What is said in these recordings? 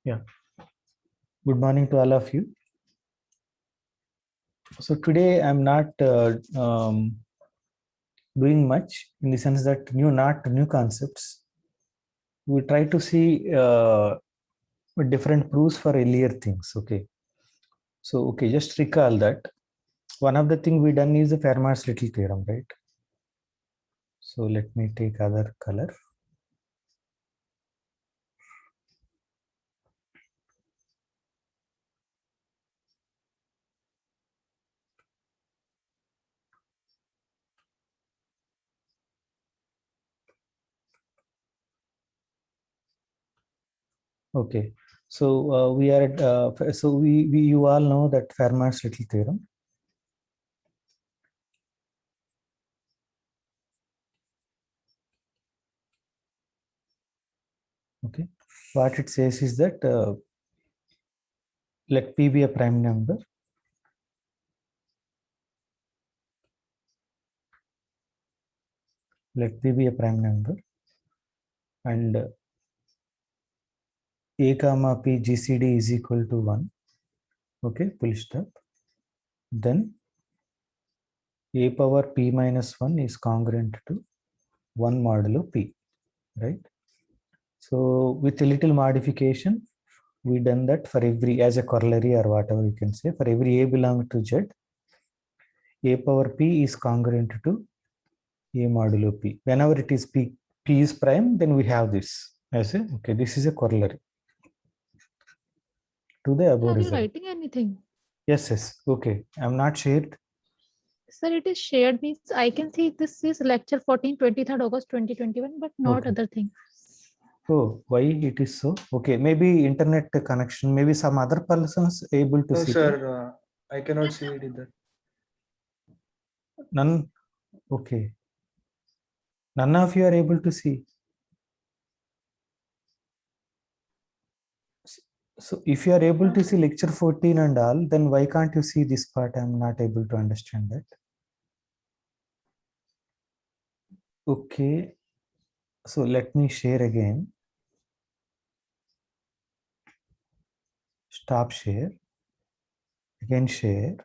Yeah, good morning to all of you. So today I'm not doing much in the sense that not new concepts. We try to see different proofs for earlier things. Okay, so just recall that one of the thing we done is the Fermat's little theorem, right? So let me take other color. Okay, so we are at, so we you all know that Fermat's little theorem. Okay, what it says is that let P be a prime number. Let P be a prime number and A comma P GCD is equal to 1. Okay, full stop. Then A power P minus 1 is congruent to 1 modulo P, right? So with a little modification, we done that for every, as a corollary or whatever you can say, for every A belong to Z, A power P is congruent to A modulo P. Whenever it is P is prime, then we have this as a, okay, this is a corollary to the above Are you result. writing anything? Yes, okay. I'm not shared. Sir, it is shared means I can see this is lecture 14, 23rd August 2021, but not Okay. other thing. Oh, why it is so? Okay, maybe internet connection, maybe some other persons able to No, see. sir, I cannot see it either. None. Okay. None of you are able to see. So if you are able to see lecture 14 and all, then why can't you see this part? I'm not able to understand that. Okay. So let me share again. Stop share. Again share.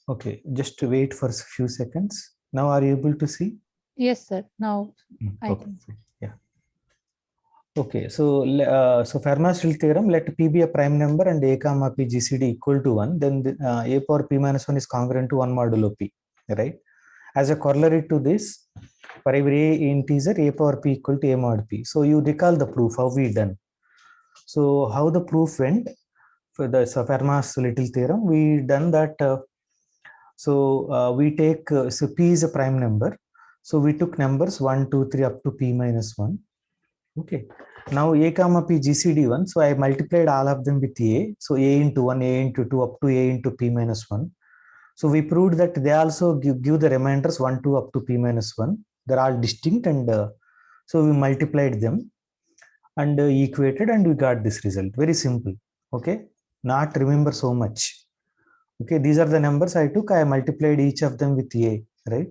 Okay, just wait for a few seconds. Now are you able to see? Yes, sir. Now I Okay. can see. Yeah. Okay, so Fermat's theorem, let P be a prime number and A comma P GCD equal to 1, then A power P minus 1 is congruent to 1 modulo P, right? As a corollary to this, for every A integer, A power P equal to A mod P. So you recall the proof, how we done. So how the proof went for the Fermat's little theorem, we done that. We take, so P is a prime number. So we took numbers 1, 2, 3 up to P minus 1. Okay. Now A comma P GCD 1. So I multiplied all of them with A. So A into 1, A into 2 up to A into P minus 1. So we proved that they also give the remainders 1, 2 up to P minus 1. They're all distinct, and so we multiplied them and equated, and we got this result. Very simple. Okay. Not remember so much. Okay. These are the numbers I took. I multiplied each of them with A, right?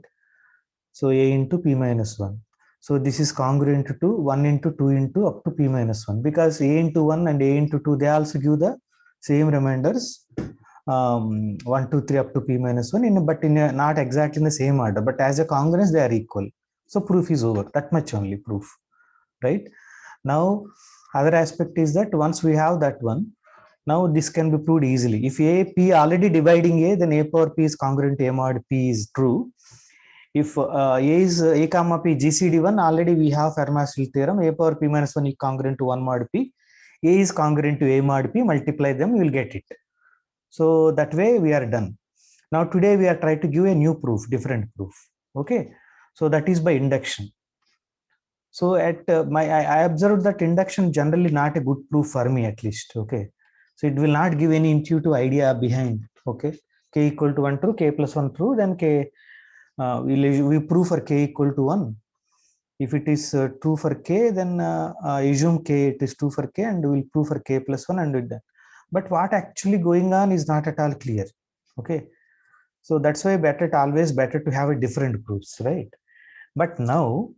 So A into P minus 1. So this is congruent to 1 into 2 into up to P minus 1, because A into 1 and A into 2, they also give the same remainders, 1, 2, 3 up to P minus 1, but not exactly in the same order, but as a congruence, they are equal. So proof is over. That much only proof, right? Now, other aspect is that once we have that one, now this can be proved easily. If A, P already dividing A, then A power P is congruent to A mod P is true. If A is A comma P GCD 1, already we have Fermat's theorem, A power P minus 1 is congruent to 1 mod P. A is congruent to A mod P, multiply them, you will get it. So that way we are done. Now today we are trying to give a new proof, different proof. Okay. So that is by induction. So at I observed that induction generally not a good proof for me, at least. Okay. So it will not give any intuitive idea behind. Okay. K equal to 1 true, K plus 1 true, then K, we prove for K equal to 1. If it is true for K, then assume K, it is true for K, and we will prove for K plus 1 and do that. But what actually going on is not at all clear. Okay. So that's why always better to have a different proofs, right? But now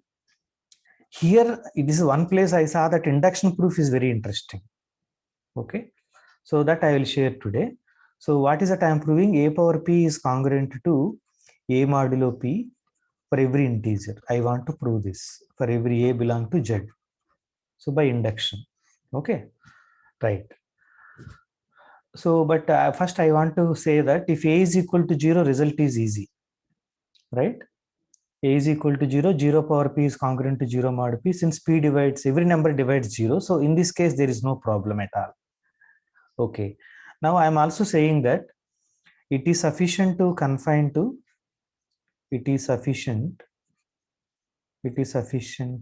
here this is one place I saw that induction proof is very interesting. Okay, so that I will share today. So what is that I am proving? A power p is congruent to a modulo p for every integer. I want to prove this for every a belong to z. So by induction. Okay, right. So, but first I want to say that if a is equal to 0, result is easy, right? A is equal to 0, 0 power p is congruent to 0 mod p. Since p divides, every number divides 0. So in this case, there is no problem at all. Okay. Now I am also saying that it is sufficient to confine to, it is sufficient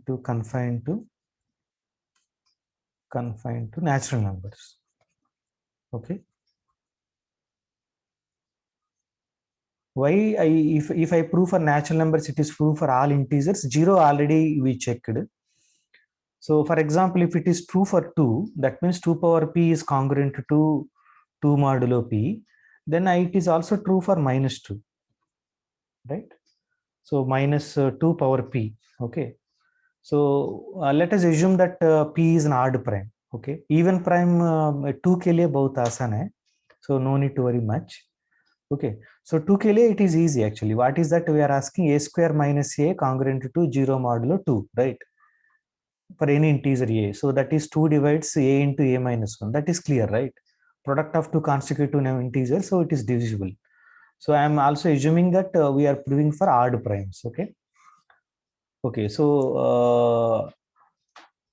to confine to natural numbers. Okay. Why if I prove for natural numbers, it is true for all integers. 0 already we checked. So for example, if it is true for 2, that means 2 power p is congruent to 2 modulo p, then it is also true for minus 2, right? So minus 2 power p. Okay. So let us assume that p is an odd prime. Okay. Even prime 2 के लिए बहुत आसान है. So no need to worry much. Okay, so 2 के लिए it is easy actually. What is that we are asking? A square minus a congruent to 0 modulo 2, right? For any integer a. So that is 2 divides a into a minus 1. That is clear, right? Product of two consecutive integers, so it is divisible. So I am also assuming that we are proving for odd primes. Okay. Okay, so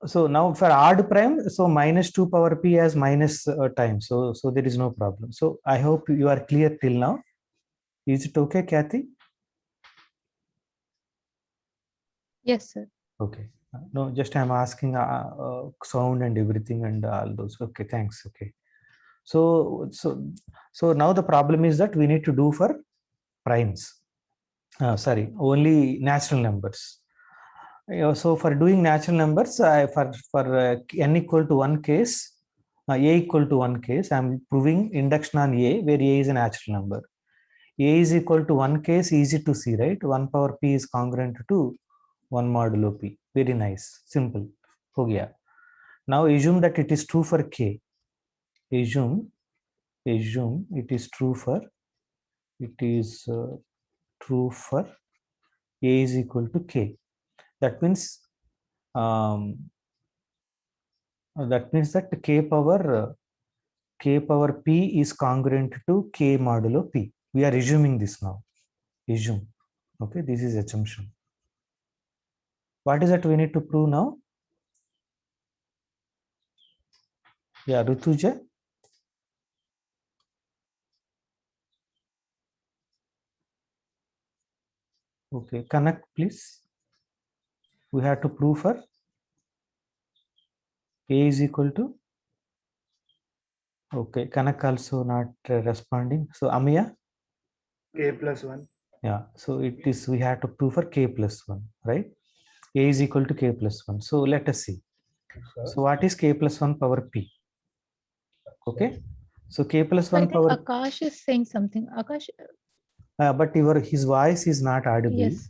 so now for odd prime, so minus 2 power p as minus times. So there is no problem. So I hope you are clear till now. Is it okay, Kathy? Yes, sir. Okay. No, just I'm asking sound and everything and all those. Okay, thanks. Okay. So now the problem is that we need to do for primes. Sorry, only natural numbers. So for doing natural numbers, for n equal to 1 case, a equal to 1 case, I'm proving induction on a where a is a natural number. A is equal to 1 case, easy to see, right? 1 power p is congruent to 1 modulo p. Very nice, simple. Ho gaya. Now assume that it is true for k. Assume it is true for a is equal to k. That means that k power p is congruent to k modulo p. We are assuming this now. Assume. Okay, this is assumption. What is that we need to prove now? Yeah, Rutuja. Okay, connect please. We have to prove for a is equal to. Okay, Kanak also not responding. So Amiya. K plus 1. Yeah, so it is we have to prove for k plus 1, right? A is equal to k plus 1. So let us see. So what is k plus 1 power p? Okay, so k plus So I 1 think power. Akash is saying something. Akash, But his voice is not audible. yes.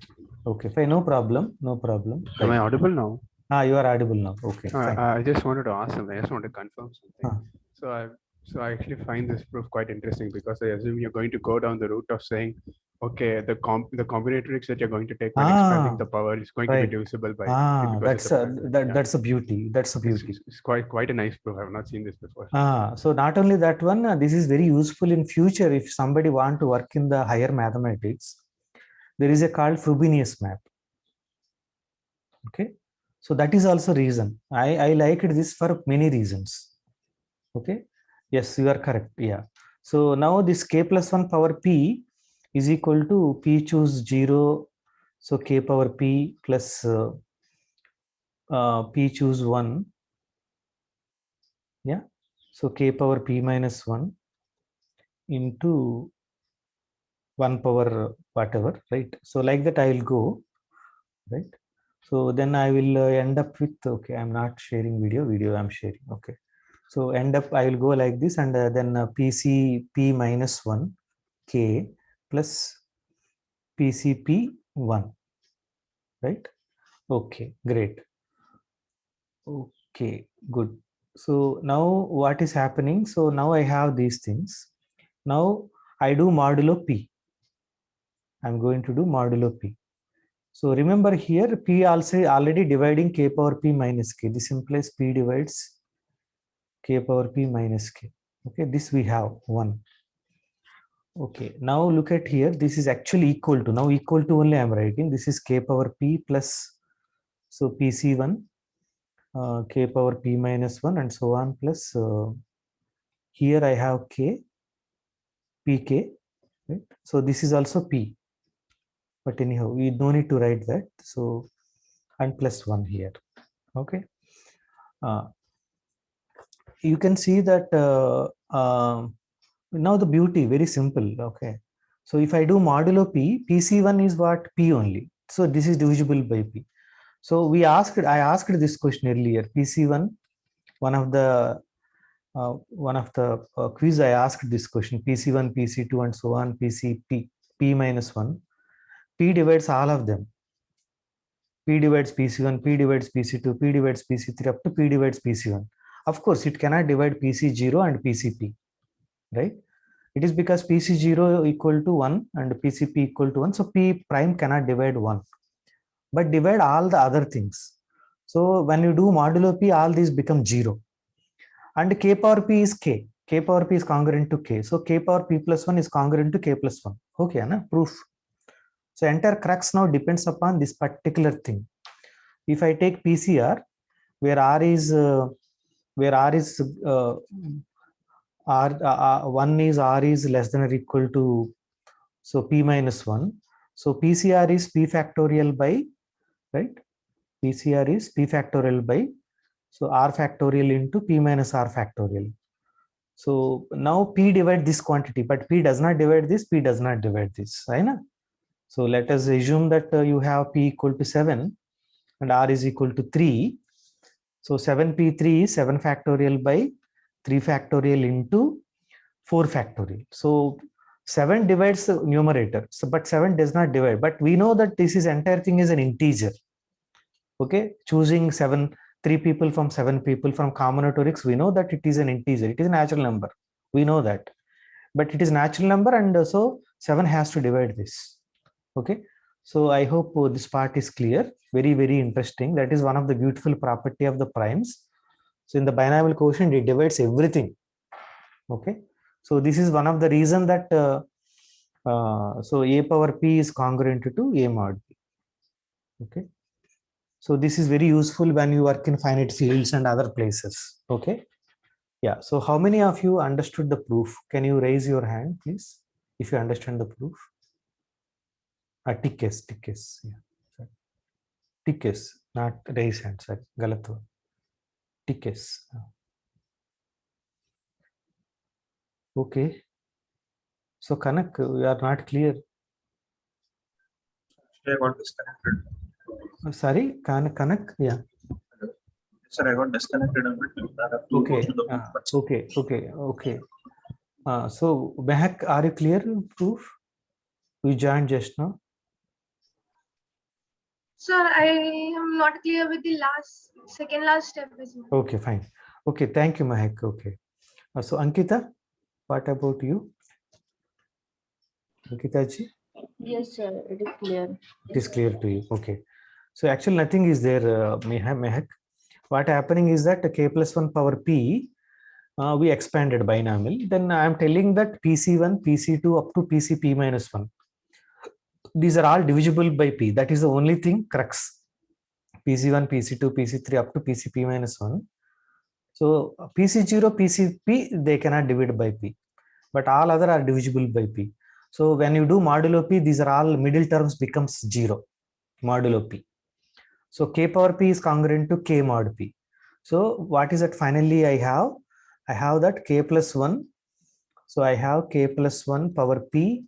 Okay, fine, no problem, no problem. Am I Right. audible now? You are audible now. Okay, fine. I just wanted to ask something. I just want to confirm something. Huh. So I actually find this proof quite interesting because I assume you're going to go down the route of saying, okay, the combinatorics that you're going to take when expanding the power is going to be divisible by because That's it's a prime. that's a beauty. That's a beauty. It's quite a nice proof. I've not seen this before. So not only that one, this is very useful in future if somebody want to work in the higher mathematics. There is a called Frobenius map. Okay, so that is also reason. I liked this for many reasons. Okay, yes, you are correct. Yeah. So now this k plus 1 power p is equal to p choose 0. So k power p plus p choose 1. Yeah. So k power p minus 1 into 1 power whatever, right? So like that I will go, right? So then I will end up with, okay, I'm not sharing video I'm sharing. Okay. So end up, I will go like this and then PCP minus 1 K plus PCP 1, right? Okay, great. Okay, good. So now what is happening? So now I have these things. Now I do modulo P. I'm going to do modulo P. So remember here, P also already dividing K power P minus K. This implies P divides K power P minus K. Okay, this we have 1. Okay, now look at here. This is actually equal to, now equal to only I'm writing. This is K power P plus, so PC1, K power P minus 1 and so on, plus here I have K, PK, right? So this is also P. But anyhow, we don't need to write that. So, and plus 1 here. Okay. You can see that now the beauty, very simple. Okay. So if I do modulo P, PC1 is what? P only. So this is divisible by P. So I asked this question earlier. PC1, one of the quiz I asked this question. PC1, PC2, and so on. PCP, P minus 1. P divides all of them. P divides PC1, P divides PC2, P divides PC3 up to P divides PC1. Of course, it cannot divide PC0 and PCP, right? It is because PC0 equal to 1 and PCP equal to 1. So P prime cannot divide 1, but divide all the other things. So when you do modulo P, all these become 0. And K power P is K. K power P is congruent to K. So K power P plus 1 is congruent to K plus 1. Okay, na? Proof. So entire crux now depends upon this particular thing. If I take PCR, where R is one is R is less than or equal to, so P minus 1. So PCR is P factorial by, right? PCR is P factorial by, so R factorial into P minus R factorial. So now P divide this quantity, but P does not divide this, P does not divide this, right? So let us assume that you have P equal to 7 and R is equal to 3. So 7P3 is 7 factorial by 3 factorial into 4 factorial. So 7 divides the numerator, so, but 7 does not divide. But we know that this is entire thing is an integer. Okay, choosing 3 people from 7 people from combinatorics, we know that it is an integer. It is a natural number. We know that. But it is natural number, and so 7 has to divide this. Okay. So I hope this part is clear. Very, very interesting. That is one of the beautiful property of the primes. So in the binomial quotient, it divides everything. Okay. So this is one of the reason that so A power P is congruent to A mod P. Okay. So this is very useful when you work in finite fields and other places. Okay. Yeah. So how many of you understood the proof? Can you raise your hand, please, if you understand the proof? Tickets, yeah. Tickets, not raise hand, sorry. Galat word. Tickets. Okay. So Kanak, you are not clear. I got disconnected. Sorry, Kanak, yeah. Sir, I got disconnected a bit. I have to Okay. go to the Okay. So Mehak, are you clear? Proof? You joined just now. Sir, I am not clear with the second last step as well. Okay, fine. Okay, thank you, Mehak. Okay. So Ankita, what about you? Ankita ji? Yes, sir, it is clear. It is clear to you. Okay. So actually nothing is there, Mehak. What happening is that K plus 1 power P, we expanded binomial. Then I am telling that PC1, PC2 up to PCP minus 1. These are all divisible by P. That is the only thing crux. PC1, PC2, PC3 up to PCP minus 1. So PC0, PCP, they cannot divide by P. But all other are divisible by P. So when you do modulo P, these are all middle terms becomes 0. Modulo P. So K power P is congruent to K mod P. So what is that finally I have? I have that K plus 1. So I have K plus 1 power P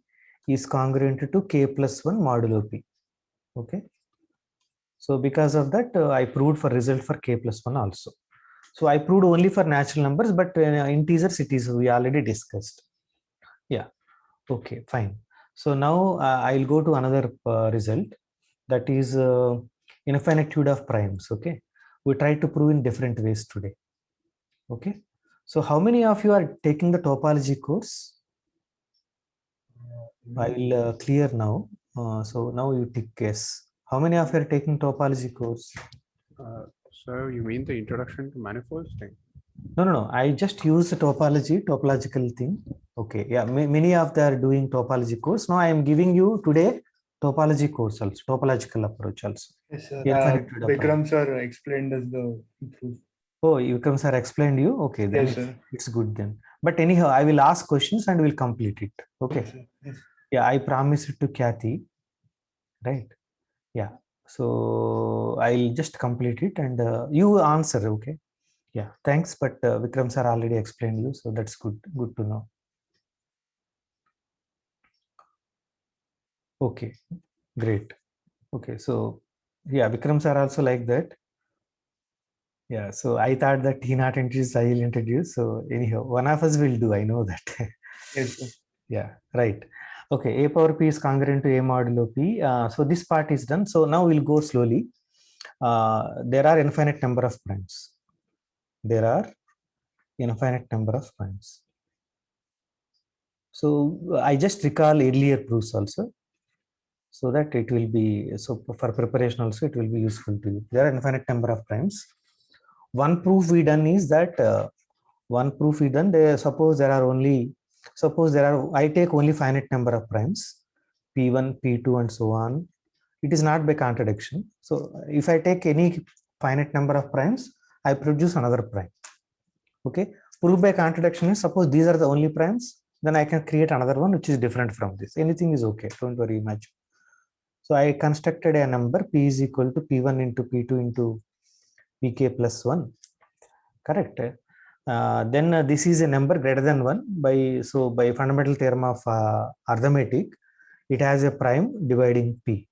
is congruent to K plus 1 modulo P. Okay. So because of that, I proved for result for K plus 1 also. So I proved only for natural numbers, but integers it is, we already discussed. Yeah. Okay, fine. So now I'll go to another result, that is infinitude of primes. Okay. We try to prove in different ways today. Okay. So how many of you are taking the topology course? I will clear now. So now you tick yes. How many of you are taking topology course? So you mean the introduction to manifolds thing? No. I just use the topological thing. Okay. Yeah. Many of them are doing topology course. Now I am giving you today topology course also, topological approach also. Yes, sir. Infinite approach. Vikram sir explained us the proof. Oh, Vikram sir explained you. Okay, then Yes, sir. it's good then. But anyhow, I will ask questions and we'll complete it. Okay. Yes, sir. Yes. Yeah, I promise it to Kathy. Right. Yeah. So I'll just complete it and you answer. Okay. Yeah. Thanks. But Vikram sir already explained you, so that's good. Good to know. Okay. Great. Okay. So yeah, Vikram sir also like that. Yeah. So I thought that he not introduced, I will introduce. So anyhow, one of us will do. I know that. Yes, sir. Yeah, right. Okay, a power p is congruent to a modulo p. So this part is done. So now we'll go slowly. There are infinite number of primes. There are infinite number of primes. So I just recall earlier proofs also, so that it will be, so for preparation also it will be useful to you. There are infinite number of primes. One proof we done is that suppose there are I take only finite number of primes, p1, p2 and so on. It is not by contradiction. So if I take any finite number of primes, I produce another prime. Okay. Proof by contradiction is, suppose these are the only primes, then I can create another one which is different from this. Anything is okay. Don't worry much. So I constructed a number p is equal to p1 into p2 into pk plus 1. Correct. Then this is a number greater than 1 by fundamental theorem of arithmetic. It has a prime dividing p.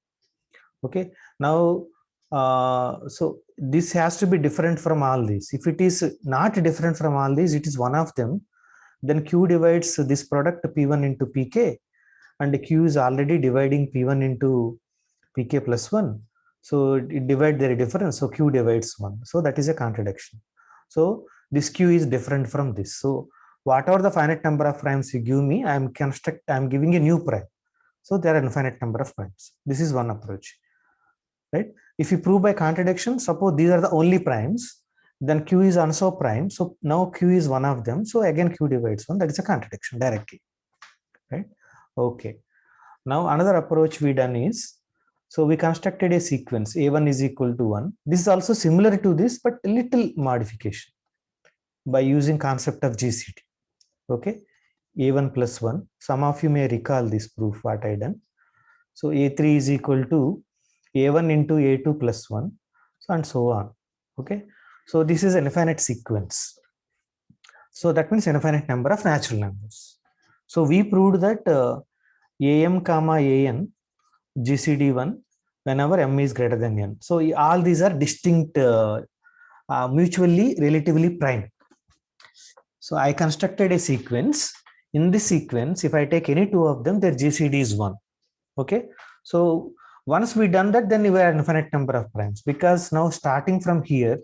Okay. Now, so this has to be different from all these. If it is not different from all these, it is one of them. Then q divides this product p1 into pk, and q is already dividing p1 into pk plus 1. So it divides their difference. So q divides 1. So that is a contradiction. So this q is different from this. So whatever the finite number of primes you give me, I am giving a new prime. So there are infinite number of primes. This is one approach. Right? If you prove by contradiction, suppose these are the only primes, then q is also prime. So now q is one of them. So again q divides 1. That is a contradiction directly. Right? Okay. Now another approach we done is, so we constructed a sequence a1 is equal to 1. This is also similar to this, but a little modification by using concept of GCD. Okay. a1 plus 1. Some of you may recall this proof what I done. So a3 is equal to a1 into a2 plus 1, so and so on. Okay. So this is an infinite sequence. So that means infinite number of natural numbers. So we proved that am comma an GCD1 whenever m is greater than n. So all these are distinct, mutually relatively prime. So I constructed a sequence. In this sequence, if I take any two of them, their GCD is 1. Okay. So once we done that, then we have infinite number of primes, because now starting from here,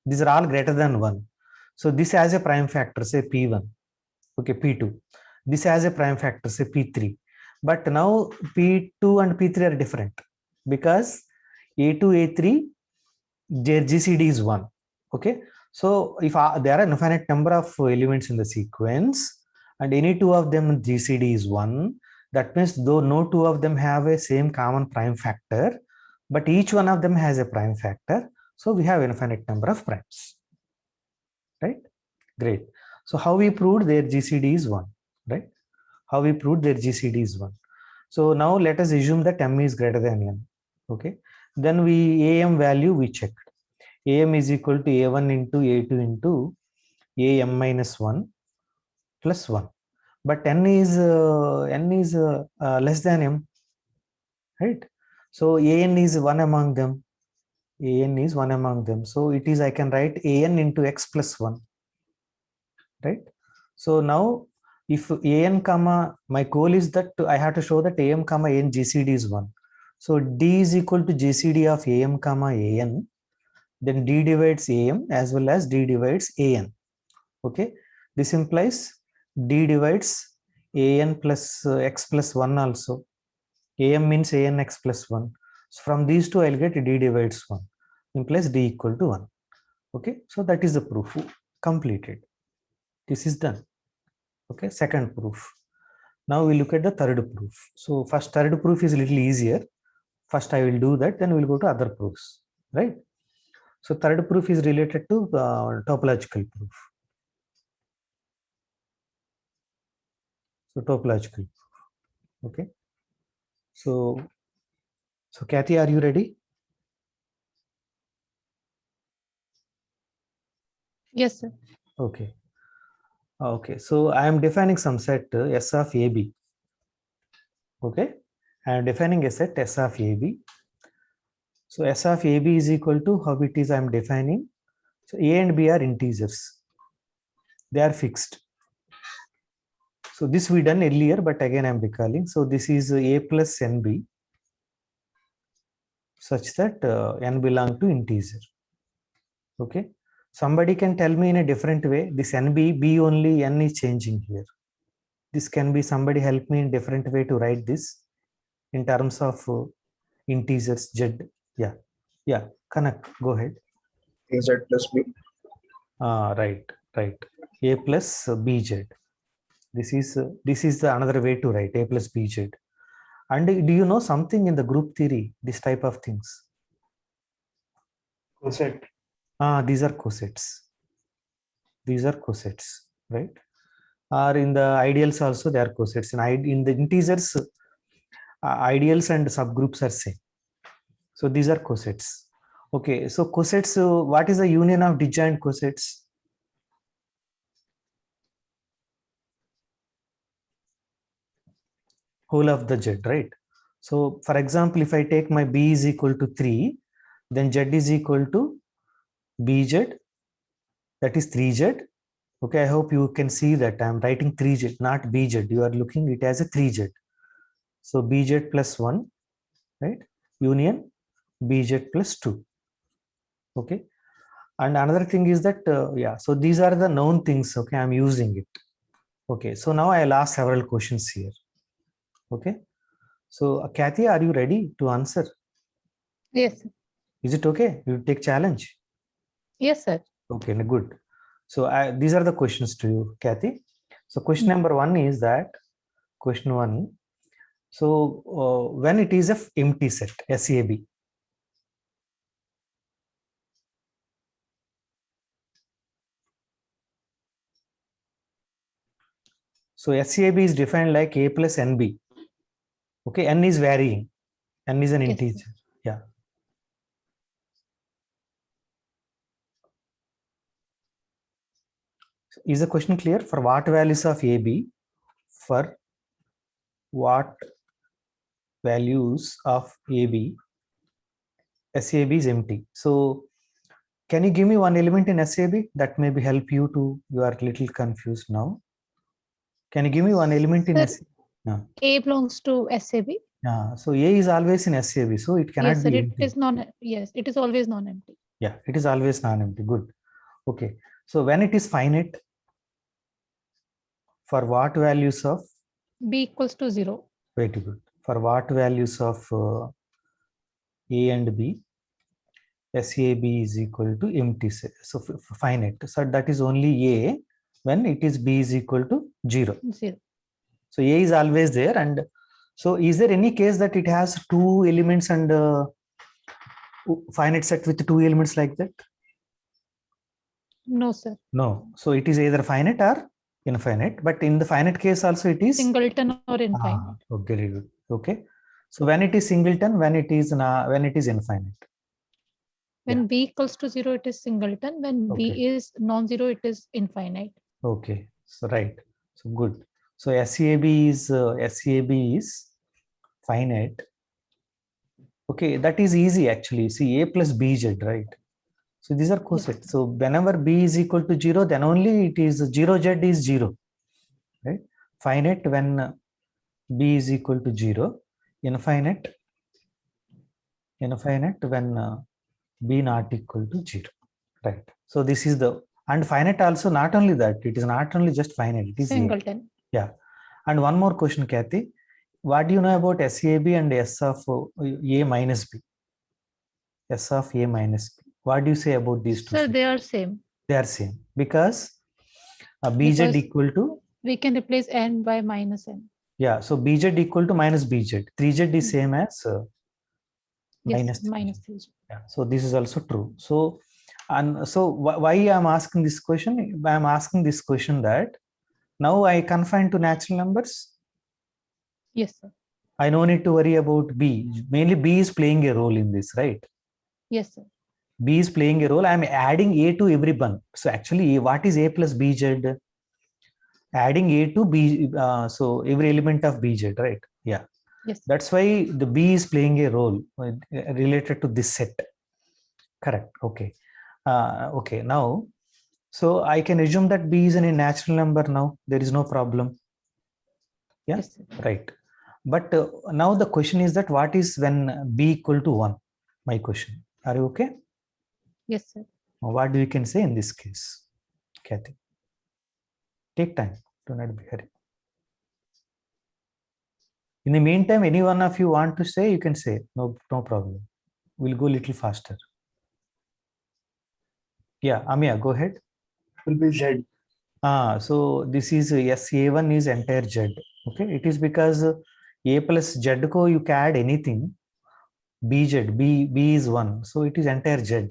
these are all greater than 1. So this has a prime factor, say p1. Okay, p2. This has a prime factor, say p3. But now p2 and p3 are different, because a2, a3, their GCD is 1. Okay. So if there are infinite number of elements in the sequence and any two of them GCD is 1, that means though no two of them have a same common prime factor, but each one of them has a prime factor. So we have infinite number of primes. Right? Great. So how we proved their GCD is 1, right? How we proved their GCD is 1. So now let us assume that m is greater than n. Okay. Then am value we checked. Am is equal to a1 into a2 into am minus 1 plus 1. But n is less than m, right? So an is one among them. An is one among them. So it is, I can write an into x plus 1, right? So now if an comma, my goal is that I have to show that am comma an GCD is 1. So d is equal to GCD of am comma an then d divides am as well as d divides an. Okay, this implies d divides an plus x plus 1 also. Am means an x plus 1. So from these two, I'll get d divides 1, implies d equal to 1. Okay, so that is the proof completed. This is done. Okay, second proof. Now we look at the third proof. So first third proof is a little easier. First I will do that, then we'll go to other proofs, right? So third proof is related to topological proof. So topological proof. Okay. So Kathy, are you ready? Yes, sir. Okay. Okay. So I am defining some set S of AB. Okay. I am defining a set S of AB. So S of AB is equal to how it is I am defining. So A and B are integers. They are fixed. So this we done earlier, but again I am recalling. So this is A plus NB such that n belong to integer. Okay. Somebody can tell me in a different way. This NB, B only, n is changing here. This can be somebody help me in different way to write this in terms of integers z. Yeah. Kanak, go ahead. AZ plus B. Right. A plus bz. This is the another way to write A plus bz. And do you know something in the group theory? This type of things. Coset. These are cosets. These are cosets, right? Or in the ideals also they are cosets. In the integers, ideals and subgroups are same. So these are cosets. Okay, so cosets, what is the union of disjoint cosets? Whole of the z, right? So for example, if I take my b is equal to 3, then z is equal to bz, that is 3z. Okay, I hope you can see that I'm writing 3z, not bz. You are looking it as a 3z. So bz plus 1, right? Union bz plus 2. Okay. And another thing is that, so these are the known things. Okay, I'm using it. Okay, so now I'll ask several questions here. Okay. So Kathy, are you ready to answer? Yes, sir. Is it okay? You take challenge? Yes, sir. Okay, good. So these are the questions to you, Kathy. So question number 1 is that, question 1. So when it is a empty set, SAB. So SAB is defined like A plus NB. Okay, n is varying. N is an Yes, integer. sir. Yeah. So is the question clear? For what values of AB? For what values of AB? SAB is empty. So can you give me one element in SAB that maybe help you to, you are a little confused now. Can you give me one element in Sir, SAB? No. A belongs to SAB. So A is always in SAB, so it cannot Yes, sir. be It empty. is yes, it is always non-empty. Yeah, it is always non-empty. Good. Okay. So when it is finite, for what values of? B equals to 0. Very good. For what values of A and B? SAB is equal to empty set. So finite. So that is only A when it is B is equal to 0. 0. So A is always there. And so is there any case that it has 2 elements and finite set with 2 elements like that? No, sir. No. So it is either finite or infinite. But in the finite case also it is Singleton or infinite. Okay, very good. Okay. So when it is singleton, when it is infinite. When B equals to 0, it is singleton. When Okay. B is non-zero, it is infinite. Okay. So right. So good. So SAB is finite. Okay, that is easy actually. See, A plus BZ, right? So these are cosets. Yes. So whenever B is equal to 0, then only it is 0Z is 0. Right? Finite when B is equal to 0. Infinite when B not equal to 0. Right. So this is the, and finite also, not only that, it is not only just finite, it is A. Singleton. Yeah. And one more question, Kathy. What do you know about SAB and S of A minus B? S of A minus B. What do you say about these two? Sir, things? they are same. They are same because BZ Because- equal to, We can replace n by minus n. yeah, so BZ equal to minus BZ. 3Z is same as Yes, minus 3Z. minus 3. Yeah, so this is also true. So, and so why I'm asking this question? I'm asking this question that now I confine to natural numbers. Yes, sir. I no need to worry about B. Mainly B is playing a role in this, right? Yes, sir. B is playing a role. I'm adding A to every one. So actually, what is A plus BZ? Adding A to B. So every element of BZ, right? Yeah. Yes. That's why the B is playing a role related to this set. Correct. Okay. Okay. Now, so I can assume that B is a natural number now. There is no problem. Yeah. Yes, sir. Right. But now the question is that what is when B equal to 1? My question. Are you okay? Yes, sir. What do you can say in this case, Kathy? Take time. Do not be hurry. In the meantime, any one of you want to say, you can say. No problem. We'll go a little faster. Yeah, Amia, go ahead. Will be Z. So this is A1 is entire Z. Okay, it is because A plus Z ko you can add anything. BZ, B is 1. So it is entire Z.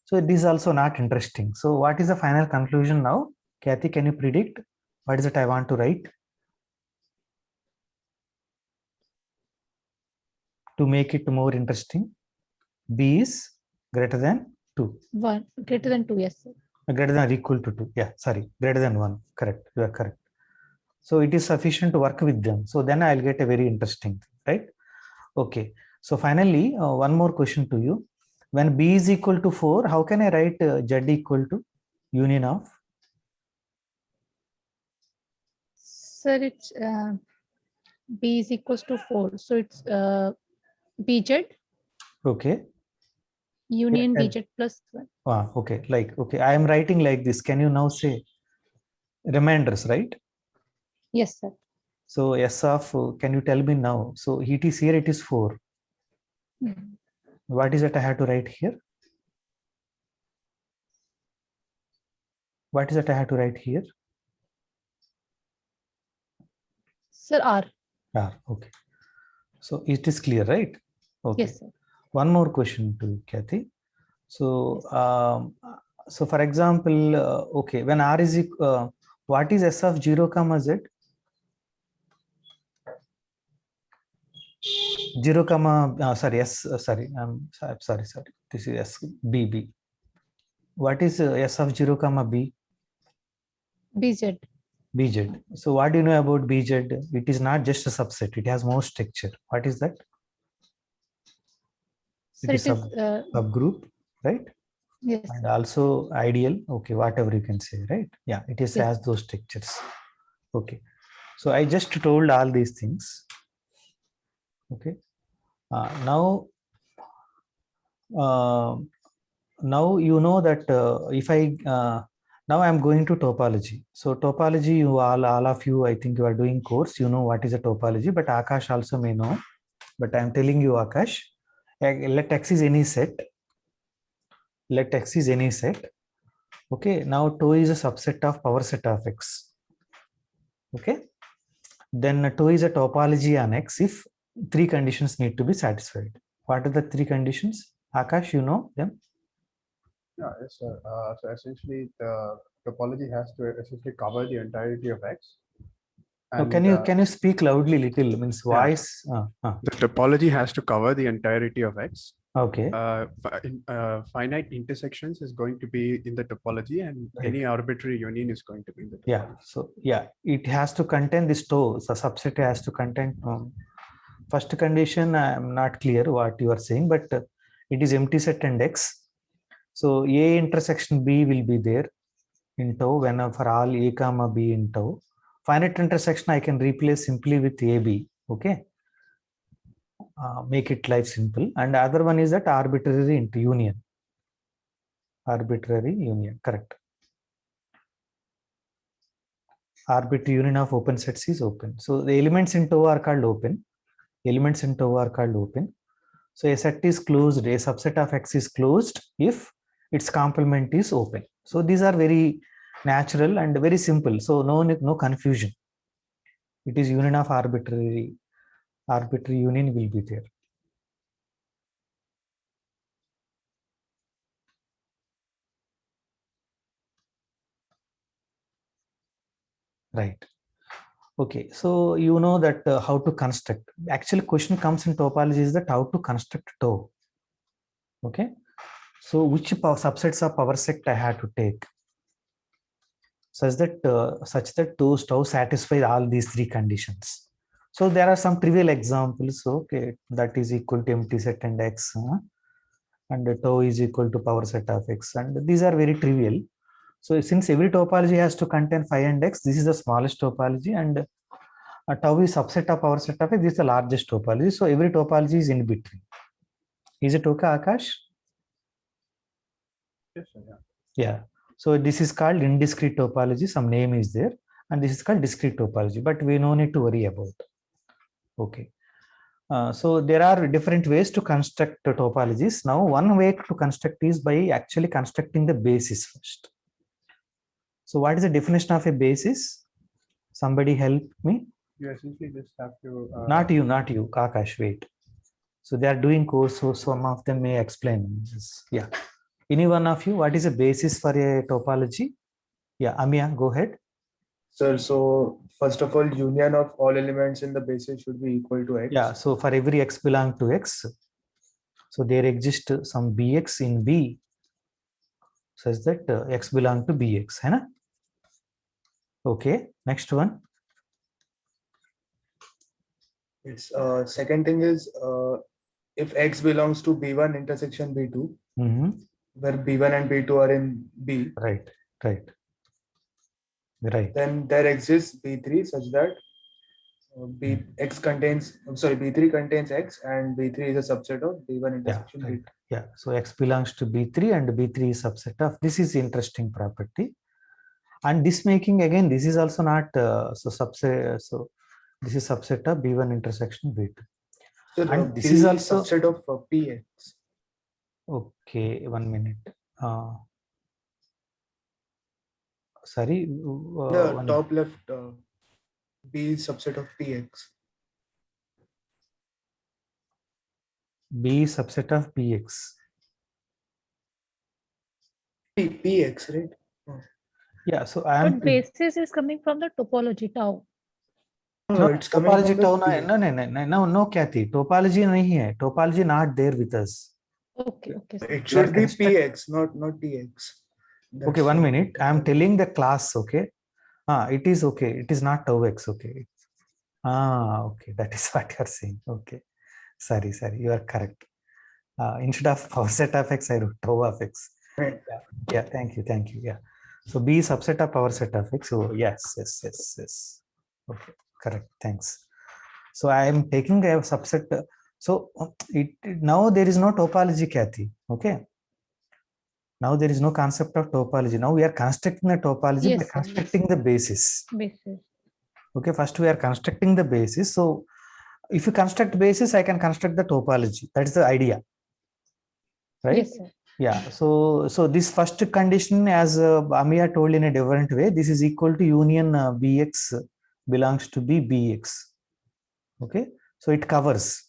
So it is also not interesting. So what is the final conclusion now? Kathy, can you predict? What is it I want to write? To make it more interesting, B is greater than 2. 1 greater than 2. Yes, sir. Greater than or equal to 2. Yeah, sorry, greater than 1. Correct. You are correct. So it is sufficient to work with them. So then I'll get a very interesting thing, right? Okay. So finally, one more question to you. When B is equal to 4, how can I write Z equal to union of? Sir, it's B is equals to 4. So it's BZ Okay. union Yeah, BZ plus 1. Okay. Okay. I am writing like this. Can you now say reminders, right? Yes, sir. So S of, can you tell me now? So it is here, it is 4. Mhm. What is it I have to write here? What is it I have to write here? Sir, R. Okay. So it is clear, right? Okay. Yes, sir. One more question to Kathy. So, so for example, okay, when R is equal, what is S of 0 comma Z? 0 comma, sorry, S, sorry, sorry. This is S, B. What is S of 0 comma B? BZ. BZ. So what do you know about BZ? It is not just a subset. It has more structure. What is that? Sir, is it is Subgroup, right? yes. And also ideal. Okay, whatever you can say, right? Yeah, it is Yes. has those structures. Okay. So I just told all these things. Okay. Now you know that if I now I'm going to topology. So topology, you all of you, I think you are doing course. You know what is a topology, but Akash also may know. But I'm telling you, Akash, let X is any set. Let X is any set. Okay. Now tau is a subset of power set of X. Okay. Then tau is a topology on X if 3 conditions need to be satisfied. What are the 3 conditions? Akash, you know them? Yeah, yes, sir. So essentially, the topology has to essentially cover the entirety of X. Now, And, can you speak loudly little? Means voice. The topology has to cover the entirety of X. Okay. Finite intersections is going to be in the topology, and Right. any arbitrary union is going to be in the topology. Yeah. So yeah, it has to contain this tau. So subset has to contain. First condition, I'm not clear what you are saying, but it is empty set and X. So A intersection B will be there in tau when for all A comma B in tau. Finite intersection I can replace simply with AB. Okay. Make it life simple. And the other one is that arbitrary union. arbitrary union, correct. Arbitrary union of open sets is open. So the elements in tau are called open. Elements in tau are called open. So a set is closed, a subset of X is closed if its complement is open. So these are very natural and very simple. So no confusion. It is union of arbitrary union will be there. Right. Okay, so you know that how to construct. Actually, question comes in topology is that how to construct tau. Okay, so which subsets of power set I had to take such that those tau satisfy all these three conditions. So there are some trivial examples. Okay, that is equal to empty set and X, and tau is equal to power set of X, and these are very trivial. So since every topology has to contain phi and X, this is the smallest topology, and tau is subset of power set of X. This is the largest topology. So every topology is in between. Is it okay, Akash? Yes, sir, yeah. Yeah. So this is called indiscrete topology. Some name is there, and this is called discrete topology. But we no need to worry about. Okay. So there are different ways to construct topologies. Now, one way to construct is by actually constructing the basis first. So what is the definition of a basis? Somebody help me. You essentially just have to. Not you, Akash, wait. So they are doing course, so some of them may explain this. Yeah. Any one of you, what is a basis for a topology? Yeah, Amia, go ahead. Sir, so first of all, union of all elements in the basis should be equal to X. Yeah, so for every X belong to X, so there exists some Bx in B such that X belong to Bx, hai na? Okay, next one. Yes. Second thing is if X belongs to B1 intersection B2, where B1 and B2 are in B, Right. then there exists B3 such that B3 contains X and B3 is a subset of B1 intersection right. B2. Yeah, so X belongs to B3 and B3 is subset of. This is interesting property. And this making again, this is also not subset. So this is subset of B1 intersection B2. So And this B is also subset of PX. Okay, 1 minute. Sorry. The top left, B is subset of PX. B is subset of PX. PX, right? Yeah, so I am. But basis is coming from the topology tau. No, it's coming topology from the tau no, Kathy. Topology nahi hai. Topology not there with us. Okay. Sir. It should be PX, not TX. That's Okay, 1 minute. I am telling the class. Okay. It is okay. It is not tau X. Okay. Okay. That is what you are saying. Okay. Sorry. You are correct. Instead of power set of X, I wrote tau of X. Right. Yeah. Thank you. Yeah. So B is subset of power set of X. So yes. Okay. Correct. Thanks. So I am taking a subset. So now there is no topology, Kathy. Okay. Now there is no concept of topology. Now we are constructing the topology Yes, by sir, constructing the basis. Basis. Okay. First we are constructing the basis. So if you construct basis, I can construct the topology. That's the idea. Right? Yes, sir. Yeah. So this first condition, as Amia told in a different way, this is equal to union Bx belongs to Bx. Okay. So it covers.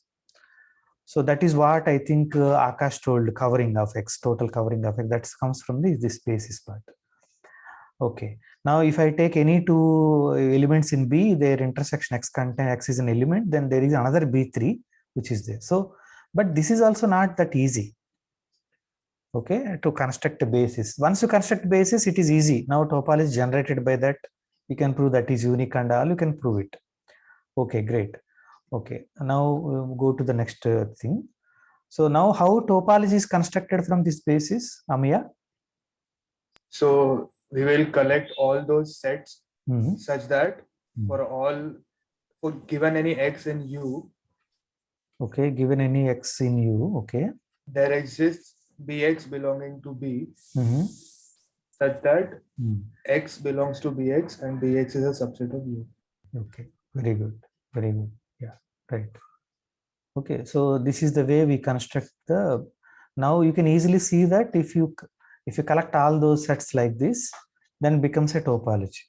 So that is what I think Akash told, covering of X, total covering of X. That comes from this basis part. Okay. Now if I take any two elements in B, their intersection X contain X is an element, then there is another B3 which is there. So, but this is also not that easy. Okay, to construct a basis. Once you construct basis, it is easy. Now topology is generated by that. You can prove that is unique and all. You can prove it. Okay, great. Okay, now we'll go to the next thing. So now how topology is constructed from this basis, Amia? So we will collect all those sets such that for given any X in U. Okay, given any X in U. Okay. There exists bx belonging to B Mhm. such that Mm. x belongs to bx and bx is a subset of U. Okay, very good, very good. Yeah, right. Okay, so this is the way we construct the. Now you can easily see that if you collect all those sets like this, then becomes a topology.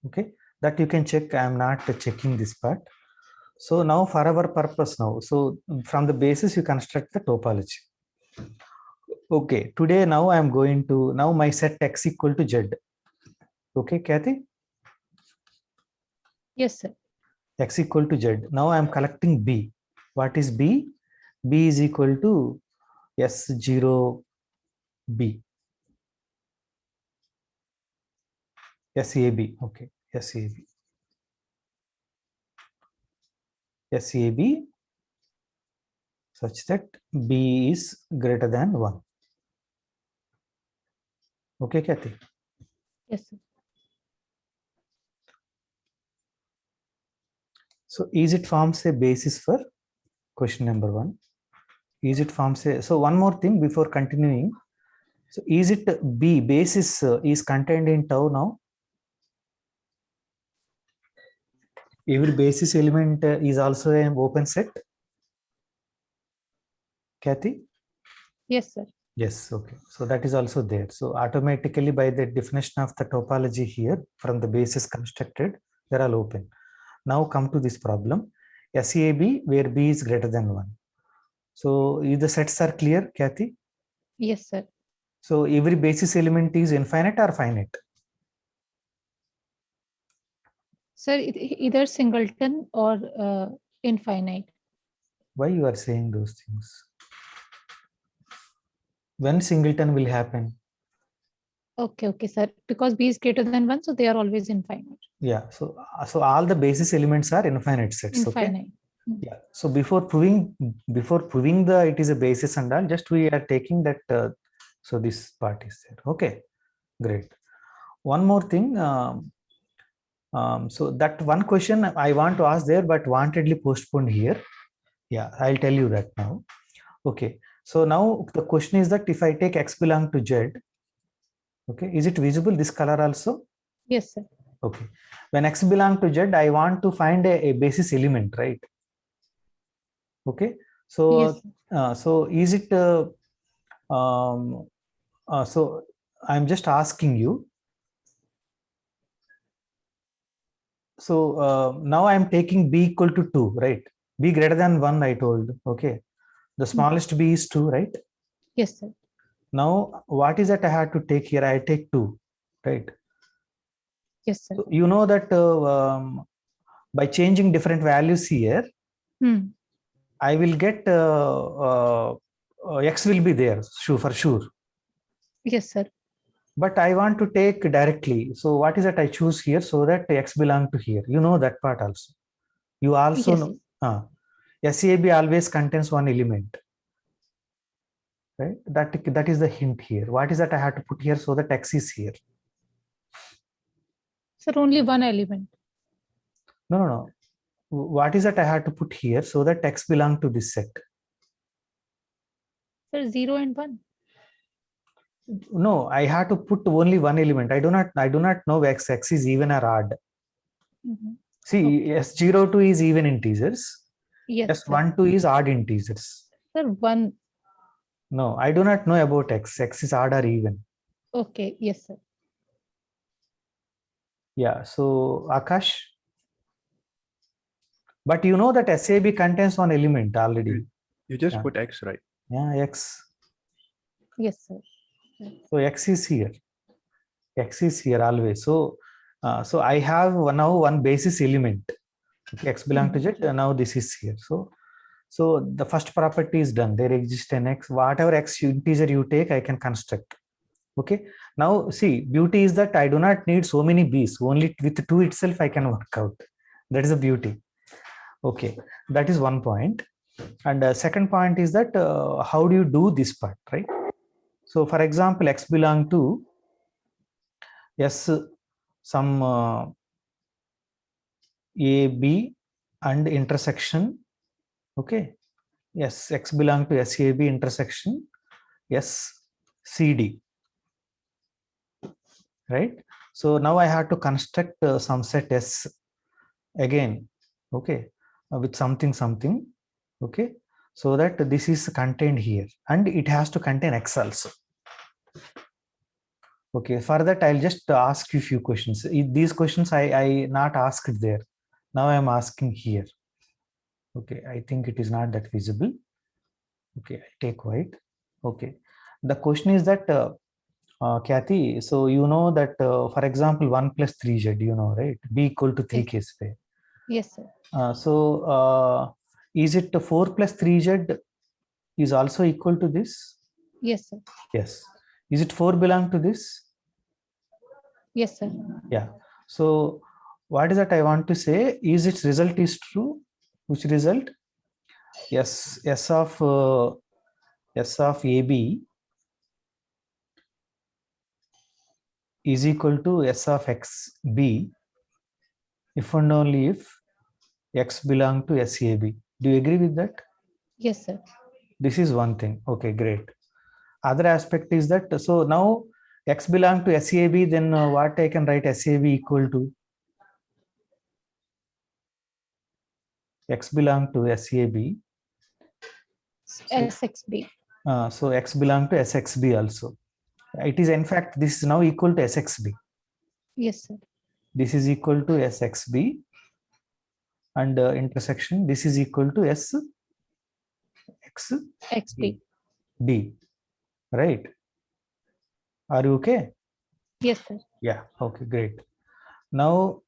Okay, that you can check. I am not checking this part. So now for our purpose now, so from the basis you construct the topology. Okay, today now I am going to, now my set x equal to z. Okay, Kathy? Yes, sir. X equal to z. Now I am collecting B. What is B? B is equal to S0 B. SAB. Okay, SAB. SAB such that B is greater than 1. Okay, Kathy? Yes, sir. So is it forms a basis for question number 1? Is it forms a, so one more thing before continuing. So is it B basis is contained in tau now? Every basis element is also an open set. Kathy? Yes, sir. Yes, okay. So that is also there. So automatically by the definition of the topology here from the basis constructed, they're all open. Now come to this problem. SAB where B is greater than 1. So if the sets are clear, Kathy? Yes, sir. So every basis element is infinite or finite? Sir, either singleton or infinite. Why you are saying those things? When singleton will happen? Okay, okay, sir. Because B is greater than 1, so they are always infinite. Yeah. So all the basis elements are infinite sets. Okay. Infinite. Yeah. So before proving the it is a basis and all, just we are taking that. So this part is there. Okay. Great. One more thing. So that one question I want to ask there, but wantedly postponed here. Yeah, I'll tell you that now. Okay. So now the question is that if I take x belong to z, okay, is it visible this color also? Yes, sir. Okay. When x belong to z, I want to find a basis element, right? Okay. So Yes, sir. so is it? So I'm just asking you. So now I'm taking b equal to 2, right? B greater than 1, I told. Okay. The smallest b is 2, right? Yes, sir. Now, what is that I had to take here? I take 2, right? Yes, sir. So you know that by changing different values here, I will get x will be there, for sure. Yes, sir. But I want to take directly. So what is that I choose here so that x belong to here? You know that part also. You also Yes. know. SAB always contains one element. Right? That is the hint here. What is that I have to put here so that x is here? Sir, only one element. No. What is that I have to put here so that x belong to this set? Sir, 0 and 1. No, I have to put only one element. I do not know x is even or odd. See, S02 is even integers. Yes, S12 is odd integers. sir. 1. No, I do not know about x. X is odd or even. Okay. Yes, sir. Yeah. So Akash, but you know that SAB contains one element already. You just put x, right? Yeah, x. Yes, sir. So x is here. X is here always. So so I have now one basis element. Okay, x belong to z. Now this is here. So the first property is done. There exists an x. Whatever x integer you take, I can construct. Okay. Now see, beauty is that I do not need so many b's. Only with 2 itself I can work out. That is the beauty. Okay, that is one point. And second point is that how do you do this part, right? So for example, x belong to S some A, B and intersection. Okay. yes, X belong to SAB intersection SCD, right? So now I have to construct some set S again, okay, with something, okay, so that this is contained here and it has to contain X also. Okay, for that I'll just ask you a few questions. These questions I not asked there. Now I'm asking here. Okay, I think it is not that visible. Okay, I take white. Okay, the question is that Kathy, so you know that for example 1 plus 3z, you know, right? B equal to 3k square. Yes, sir. Is it 4 plus 3z is also equal to this? Yes, sir. Yes. Is it 4 belong to this? Yes, sir. Yeah. So what is that I want to say? Is its result is true? Which result? Yes, S of AB is equal to S of XB if and only if X belong to SAB. Do you agree with that? Yes, sir. This is one thing. Okay, great. Other aspect is that, so now X belong to SAB, then what I can write SAB equal to? X belong to SAB. SXB. So X belong to SXB also. It is in fact, this is now equal to SXB. Yes, sir. This is equal to SXB and intersection. This is equal to XB. D, right? Are you okay? Yes, sir. Yeah. Okay, great. Now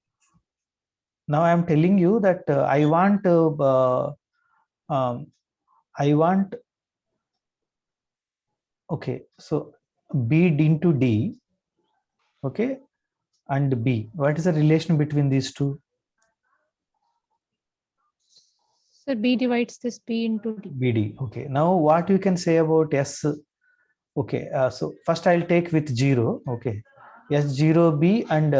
I am telling you that I want okay, so B into D, okay, and B. What is the relation between these two? So B divides this B into D. BD. Okay. Now what you can say about S? Okay. So first I'll take with 0. Okay. S0B and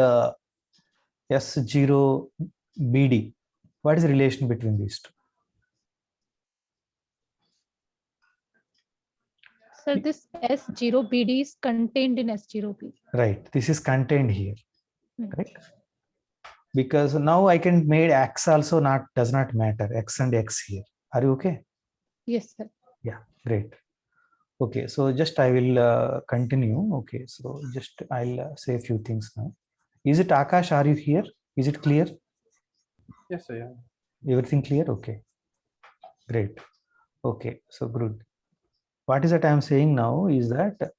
S0BD. What is the relation between these two? So this S0BD is contained in S0B. Right. This is contained here. Hmm. Right. Because now I can make X also does not matter. X and X here. Are you okay? Yes, sir. Yeah. Great. Okay. So just I will continue. Okay. So just I'll say a few things now. Is it Akash? Are you here? Is it clear? Yes, sir. Yeah. Everything clear? Okay. Great. Okay. So good. What is that I am saying now is that,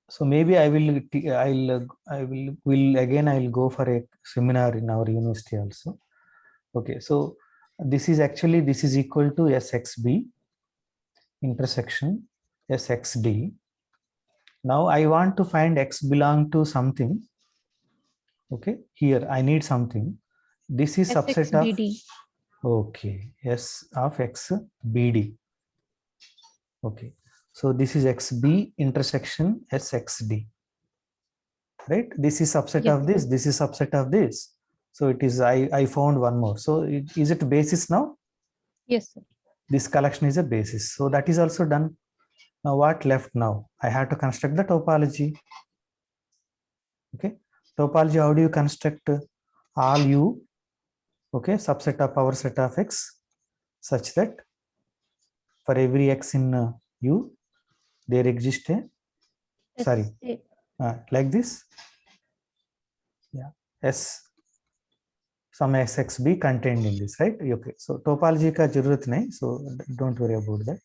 so maybe I'll go for a seminar in our university also. Okay. So this is equal to SXB intersection SXD. Now I want to find X belong to something. Okay. Here I need something. This is subset of, SXBD. okay, S of X BD. Okay, so this is XB intersection SXD, right? This is subset Yes. of this. This is subset of this. So it is, I found one more. So is it basis now? Yes, sir. This collection is a basis. So that is also done. Now what left now? I have to construct the topology. Okay, topology, how do you construct? All U, okay, subset of our set of X such that for every X in U, there exists a, sorry, like this, yeah, S, some SXB contained in this, right? Okay, so topology ka jarurat nahi, so don't worry about that.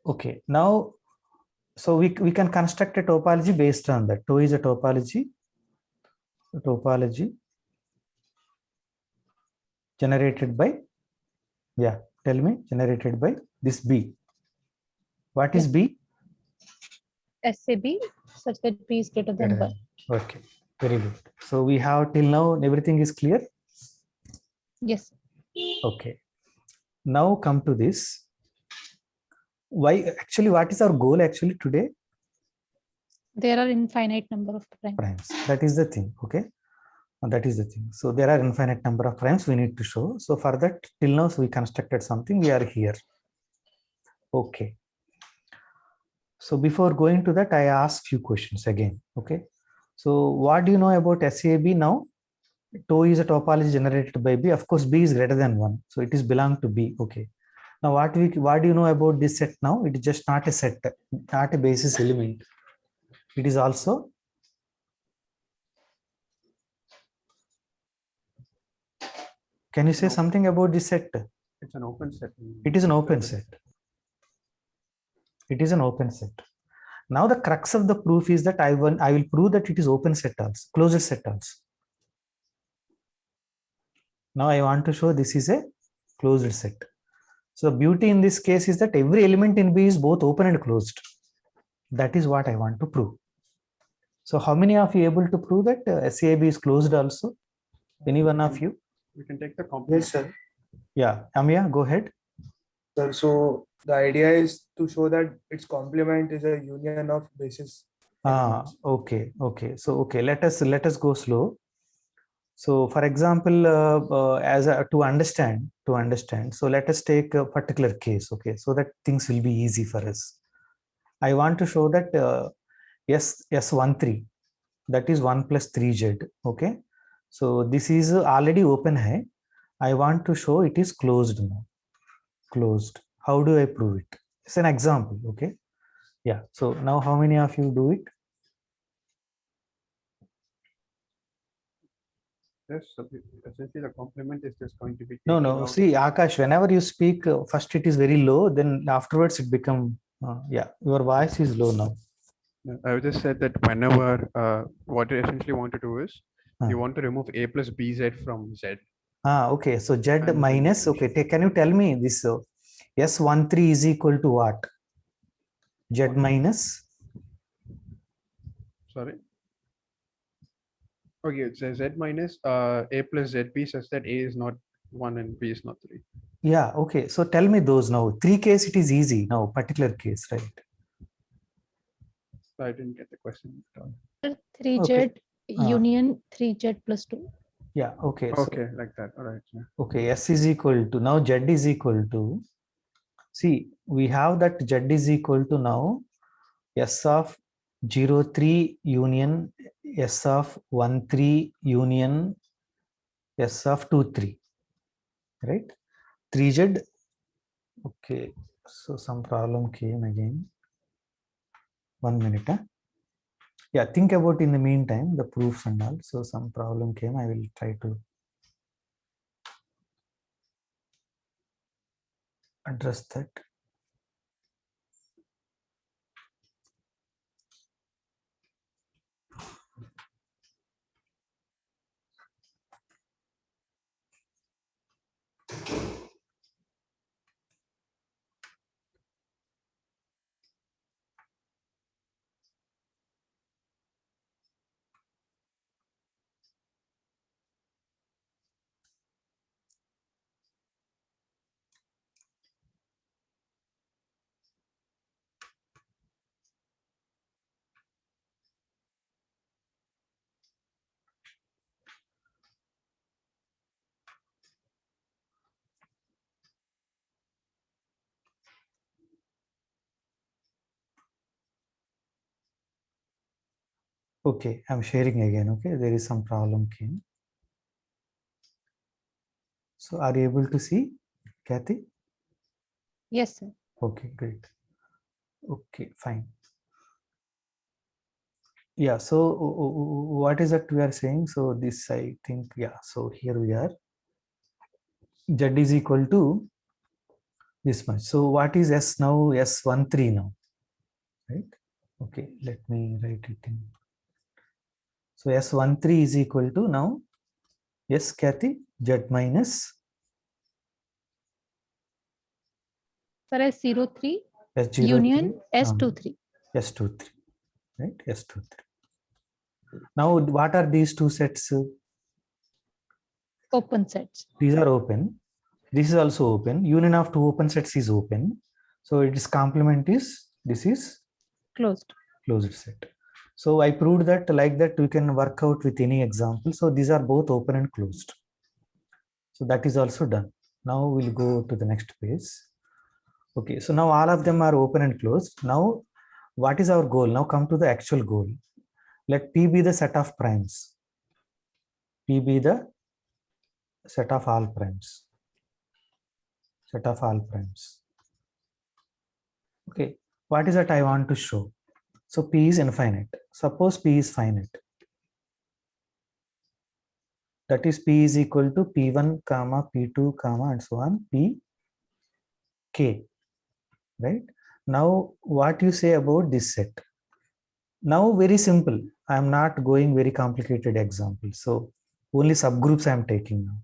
Okay, now, so we can construct a topology based on that. Tau is a topology generated by, yeah, tell me, generated by this B. What is B? SAB such that B is greater than 1. Okay, very good. So we have till now everything is clear. Yes. Okay, now come to this. Why actually, what is our goal actually today? There are infinite number of primes. That is the thing. Okay, That is the thing. So there are infinite number of primes we need to show. So for that, till now, so we constructed something, we are here. Okay. So before going to that, I ask few questions again. Okay. So what do you know about SAB now? Tau is a topology generated by B. Of course, B is greater than 1. So it is belong to B. Okay. Now what do you know about this set now? It is just not a set, not a basis element. It is also can you say something about this set? It's an open set. It is an open set. It is an open set. Now the crux of the proof is that I will prove that it is open set also, closed set also. Now I want to show this is a closed set. So the beauty in this case is that every element in B is both open and closed. That is what I want to prove. So how many of you able to prove that SAB is closed also? Any one of you? We can take the complement. Yes, sir. Yeah, Amya, go ahead. Sir, so the idea is to show that its complement is a union of basis. elements. Okay. So okay, let us go slow. So for example, to understand. So let us take a particular case. Okay, so that things will be easy for us. I want to show that S13, that is 1 plus 3Z. Okay, so this is already open. Hai. I want to show it is closed now. Closed. How do I prove it? It's an example. Okay. Yeah. So now how many of you do it? Yes, so essentially the complement is just going to be. No. taken out. See, Akash, whenever you speak, first it is very low, then afterwards it become, yeah, your voice is low now. No, I just said that whenever what you essentially want to do is you want to remove A plus BZ from Z. Okay. So Z And minus, then- okay. Can you tell me this? S13 is equal to what? Z minus? Sorry. Okay, it's a Z minus A plus ZB such that A is not 1 and B is not 3. Yeah. Okay. So tell me those now. 3 case, it is easy now, particular case, right? So I didn't get the question at all. 3Z Okay. union 3Z plus 2. Yeah. Okay. So, Okay, like that. All right. Yeah. okay. S is equal to, now Z is equal to, see, we have that Z is equal to now S of 03 union S of 13 union S of 23, right? 3Z. Okay. So some problem came again. 1 minute. Yeah, think about in the meantime the proofs and all. So some problem came. I will try to address that. Okay, I'm sharing again. Okay, there is some problem came. So are you able to see, Kathy? Yes, sir. Okay, great. Okay, fine. Yeah, so what is that we are saying? So this, I think, yeah, so here we are. Z is equal to this much. So what is S now? S13 now, right? Okay, let me write it in. So S13 is equal to now, yes, Kathy, Z minus Sir, S03 S03 union S23. S23, right? S23. Now, what are these two sets? Open sets. These are open. This is also open. Union of two open sets is open. So its complement is, this is Closed. closed set. So I proved that like that we can work out with any example. So these are both open and closed. So that is also done. Now we'll go to the next page. Okay, so now all of them are open and closed. Now what is our goal? Now come to the actual goal. Let P be the set of primes. P be the set of all primes. Set of all primes. Okay, what is that I want to show? So P is infinite. Suppose P is finite. That is P is equal to P1, comma, P2, comma, and so on, Pk. Right? Now, what you say about this set? Now, very simple. I am not going very complicated example. So only subgroups I am taking now.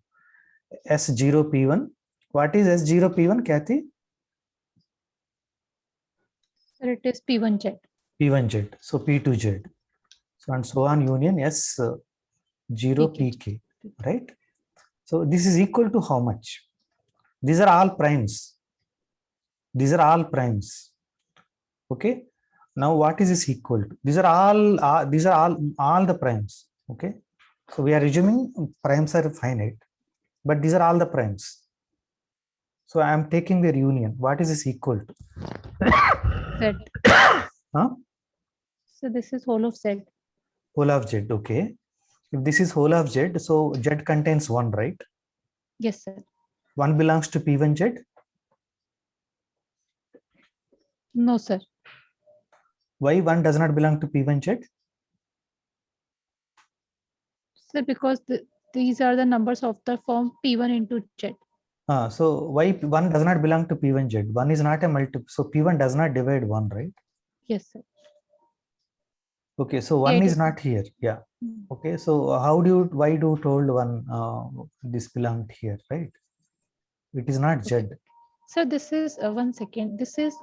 S0 P1. What is S0 P1, Kathy? Sir, it is P1Z. P1Z. So P2Z. So and so on union S0 Pk. Right? So this is equal to how much? These are all primes. These are all primes. Okay. Now what is this equal to? These are all the primes. Okay. So we are assuming primes are finite, but these are all the primes. So I am taking their union. What is this equal to? Z. Huh? So this is whole of Z. Whole of Z. Okay. If this is whole of Z, so Z contains 1, right? Yes, sir. 1 belongs to P1Z. No, sir. Why 1 does not belong to P1Z? Sir, because these are the numbers of the form P1 into Z. So why 1 does not belong to P1Z? 1 is not a multiple. So P1 does not divide 1, right? Yes, sir. Okay, so 1 Yeah, it is is. not here. Yeah. Mm. Okay, so why do you told 1 this belonged here, right? It is not Z. Sir, this is 1 second. This is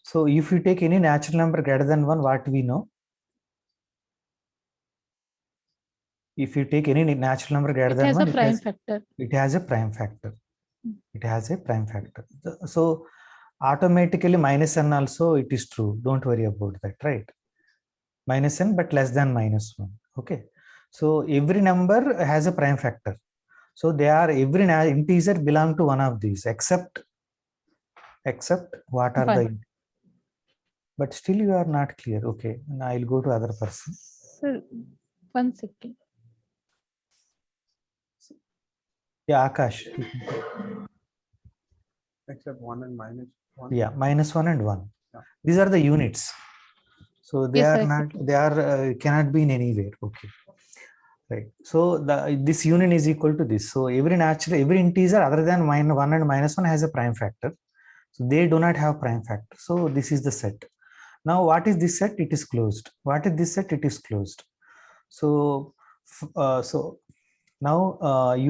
So if you take any natural number greater than 1, what we know? If you take any natural number greater it than has 1, a prime factor. it has a prime factor. It has a prime factor. So automatically minus n also it is true. Don't worry about that, right? Minus n but less than -1. Okay. So every number has a prime factor. So they are every integer belong to one of these except what are the, One. but still you are not clear. Okay, now I'll go to other person. Sir, 1 second. Yeah, Akash. Except 1 and -1. Yeah, -1 and 1. Yeah. These are the units. So they Yes, are sir, not, exactly. they are cannot be in anywhere. Okay. Right. So this union is equal to this. So every integer other than -1 and -1 has a prime factor. So they do not have prime factor. So this is the set. Now what is this set? It is closed. What is this set? It is closed. So now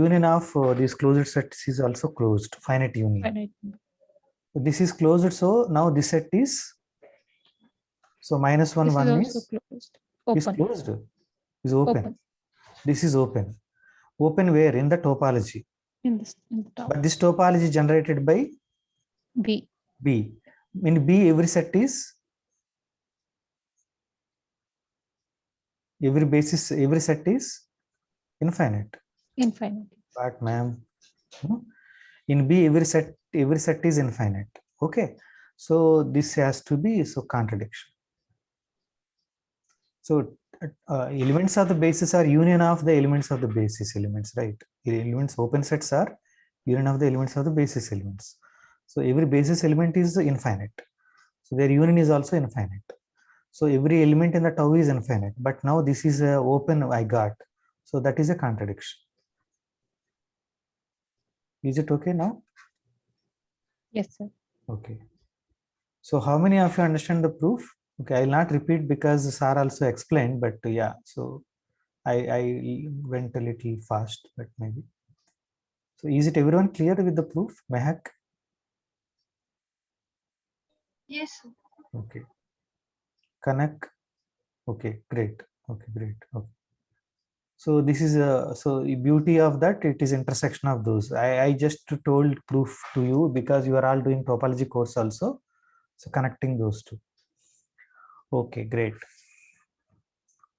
union of these closed sets is also closed. Finite union. Finite. This is closed. So now this set is, so -1 This is 1 also is closed. Open. closed, is open. Open. This is open. Open where? In the topology. In the top. But this topology generated by B. B. In B, every set is, every set is infinite. Infinite. But ma'am, in B, every set is infinite. Okay. So this has to be so contradiction. So elements of the basis are union of the elements of the basis elements, right? Elements, open sets are union of the elements of the basis elements. So every basis element is infinite. So their union is also infinite. So every element in the tau is infinite. But now this is open I got. So that is a contradiction. Is it okay now? Yes, sir. Okay. So how many of you understand the proof? Okay, I will not repeat because Sir also explained, but yeah, so I went a little fast, but maybe. So is it everyone clear with the proof, Mehak? Yes, sir. Okay. Kanak? Okay, great. Okay, great. Okay. So this is so the beauty of that, it is intersection of those. I just told proof to you because you are all doing topology course also. So connecting those two. Okay, great.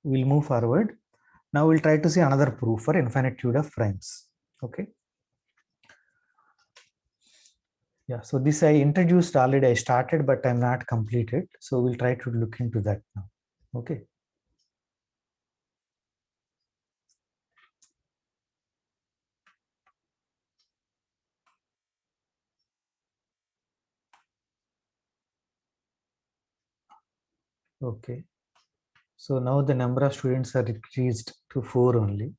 We'll move forward. Now we'll try to see another proof for infinitude of primes. Okay. Yeah, so this I introduced already, I started, but I'm not completed. So we'll try to look into that now. Okay. Okay. So now the number of students are increased to 4 only.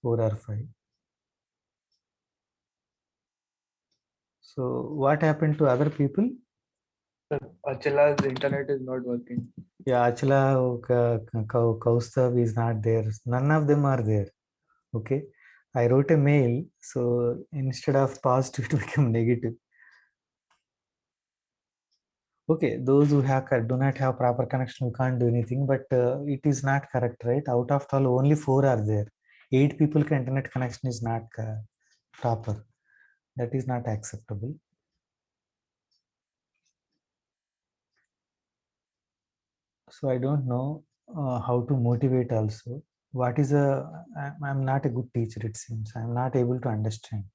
4 or 5. So what happened to other people? Achala's internet is not working. Yeah, Achala, Kaustav is not there. None of them are there. Okay. I wrote a mail. So instead of positive, it became negative. Okay, those who do not have proper connection, we can't do anything, but it is not correct, right? Out of 12, only 4 are there. 8 people internet connection is not proper. That is not acceptable. So I don't know how to motivate also. What is I'm not a good teacher, it seems. I'm not able to understand.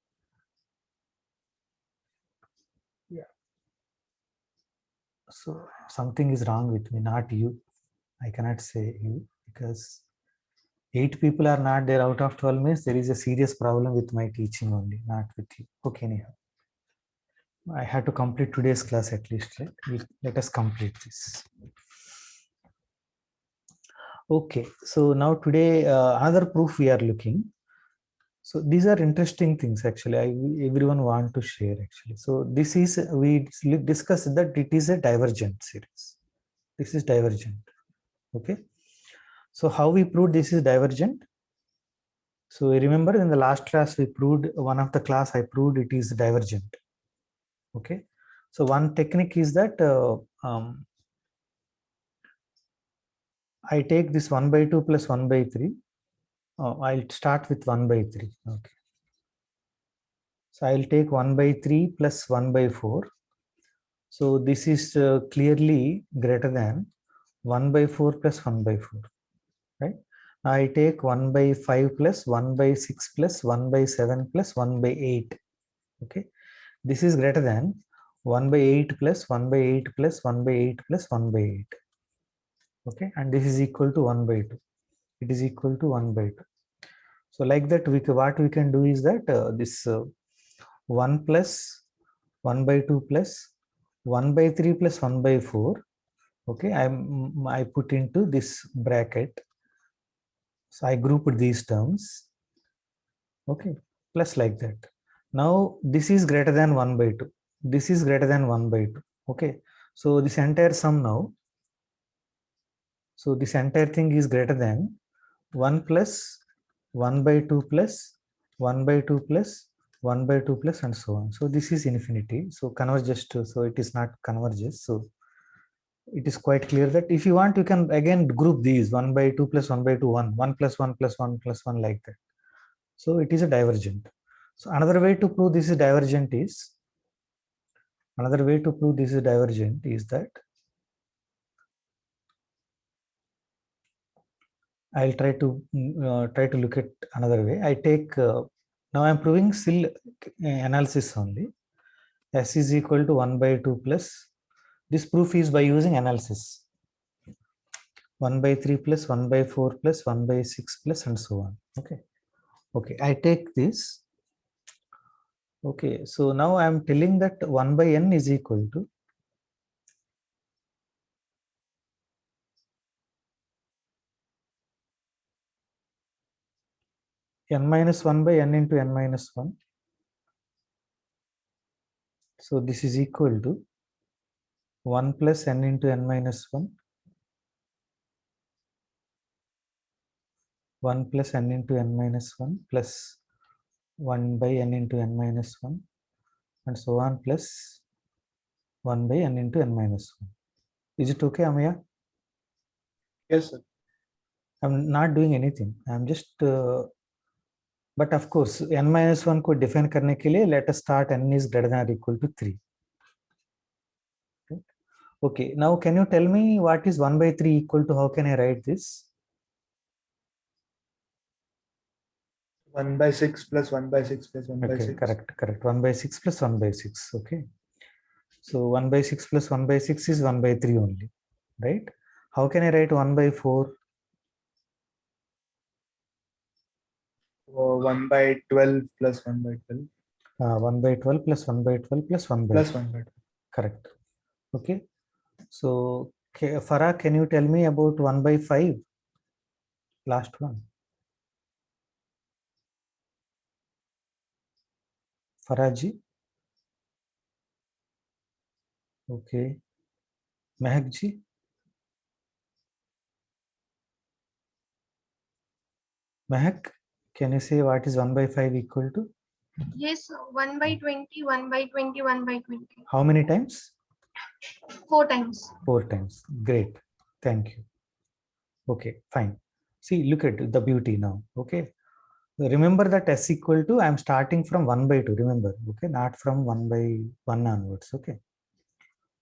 Yeah. So something is wrong with me, not you. I cannot say you because 8 people are not there out of 12 means there is a serious problem with my teaching only, not with you. Okay, anyhow. I had to complete today's class at least, right? Let us complete this. Okay, so now today another proof we are looking. So these are interesting things actually. Everyone want to share actually. So this is, we discussed that it is a divergent series. This is divergent. Okay. So how we proved this is divergent? So remember in the last class we proved, one of the class I proved it is divergent. Okay. So one technique is that I take this 1 by 2 plus 1 by 3. I'll start with 1 by 3. Okay. So I'll take 1 by 3 plus 1 by 4. So this is clearly greater than 1 by 4 plus 1 by 4. Right. Now I take 1 by 5 plus 1 by 6 plus 1 by 7 plus 1 by 8. Okay. This is greater than 1 by 8 plus 1 by 8 plus 1 by 8 plus 1 by 8. Okay. And this is equal to 1 by 2. It is equal to 1 by 2. So like that, what we can do is that this 1 plus 1 by 2 plus 1 by 3 plus 1 by 4. Okay. I put into this bracket. So I grouped these terms. Okay. Plus like that. Now this is greater than 1 by 2. This is greater than 1 by 2. Okay. So this entire sum now. So this entire thing is greater than 1 plus 1 by 2 plus 1 by 2 plus 1 by 2 plus and so on. So this is infinity. So converges to, so it is not converges. So it is quite clear that if you want, you can again group these 1 by 2 plus 1 by 2, 1 plus 1 plus 1 plus 1 like that. So it is a divergent. So another way to prove this is divergent is, that I'll try to look at another way. I take now I'm proving still analysis only. S is equal to 1 by 2 plus, this proof is by using analysis. 1 by 3 plus 1 by 4 plus 1 by 6 plus and so on. Okay. Okay. I take this. Okay. So now I'm telling that 1 by n is equal to n minus 1 by n into n minus 1. So this is equal to 1 plus n into n minus 1, 1 plus n into n minus 1 plus 1 by n into n minus 1 and so on plus 1 by n into n minus 1. Is it okay, Amaya? Yes, sir. I'm not doing anything. I'm just, but of course, n minus 1 को define करने के लिए, let us start n is greater than or equal to 3. Okay, now can you tell me what is 1 by 3 equal to? How can I write this? 1 by 6 plus 1 by 6 plus 1 by Okay, 6. correct. 1 by 6 plus 1 by 6. Okay. So 1 by 6 plus 1 by 6 is 1 by 3 only, right? How can I write 1 by 4? 1 by 12 plus 1 by 12. 1 by 12 plus 1 by 12 plus 1 by Plus 12. 1 by 12. Correct. Okay. So, Farah, can you tell me about 1 by 5? Last one. Faraji. Okay. Mehak ji. Mehak, can you say what is 1 by 5 equal to? Yes, 1 by 20, 1 by 20, 1 by 20. How many times? 4 times. 4 times. Great. Thank you. Okay, fine. See, look at the beauty now. Okay. Remember that s equal to, I am starting from 1 by 2. Remember, okay, not from 1 by 1 onwards. Okay.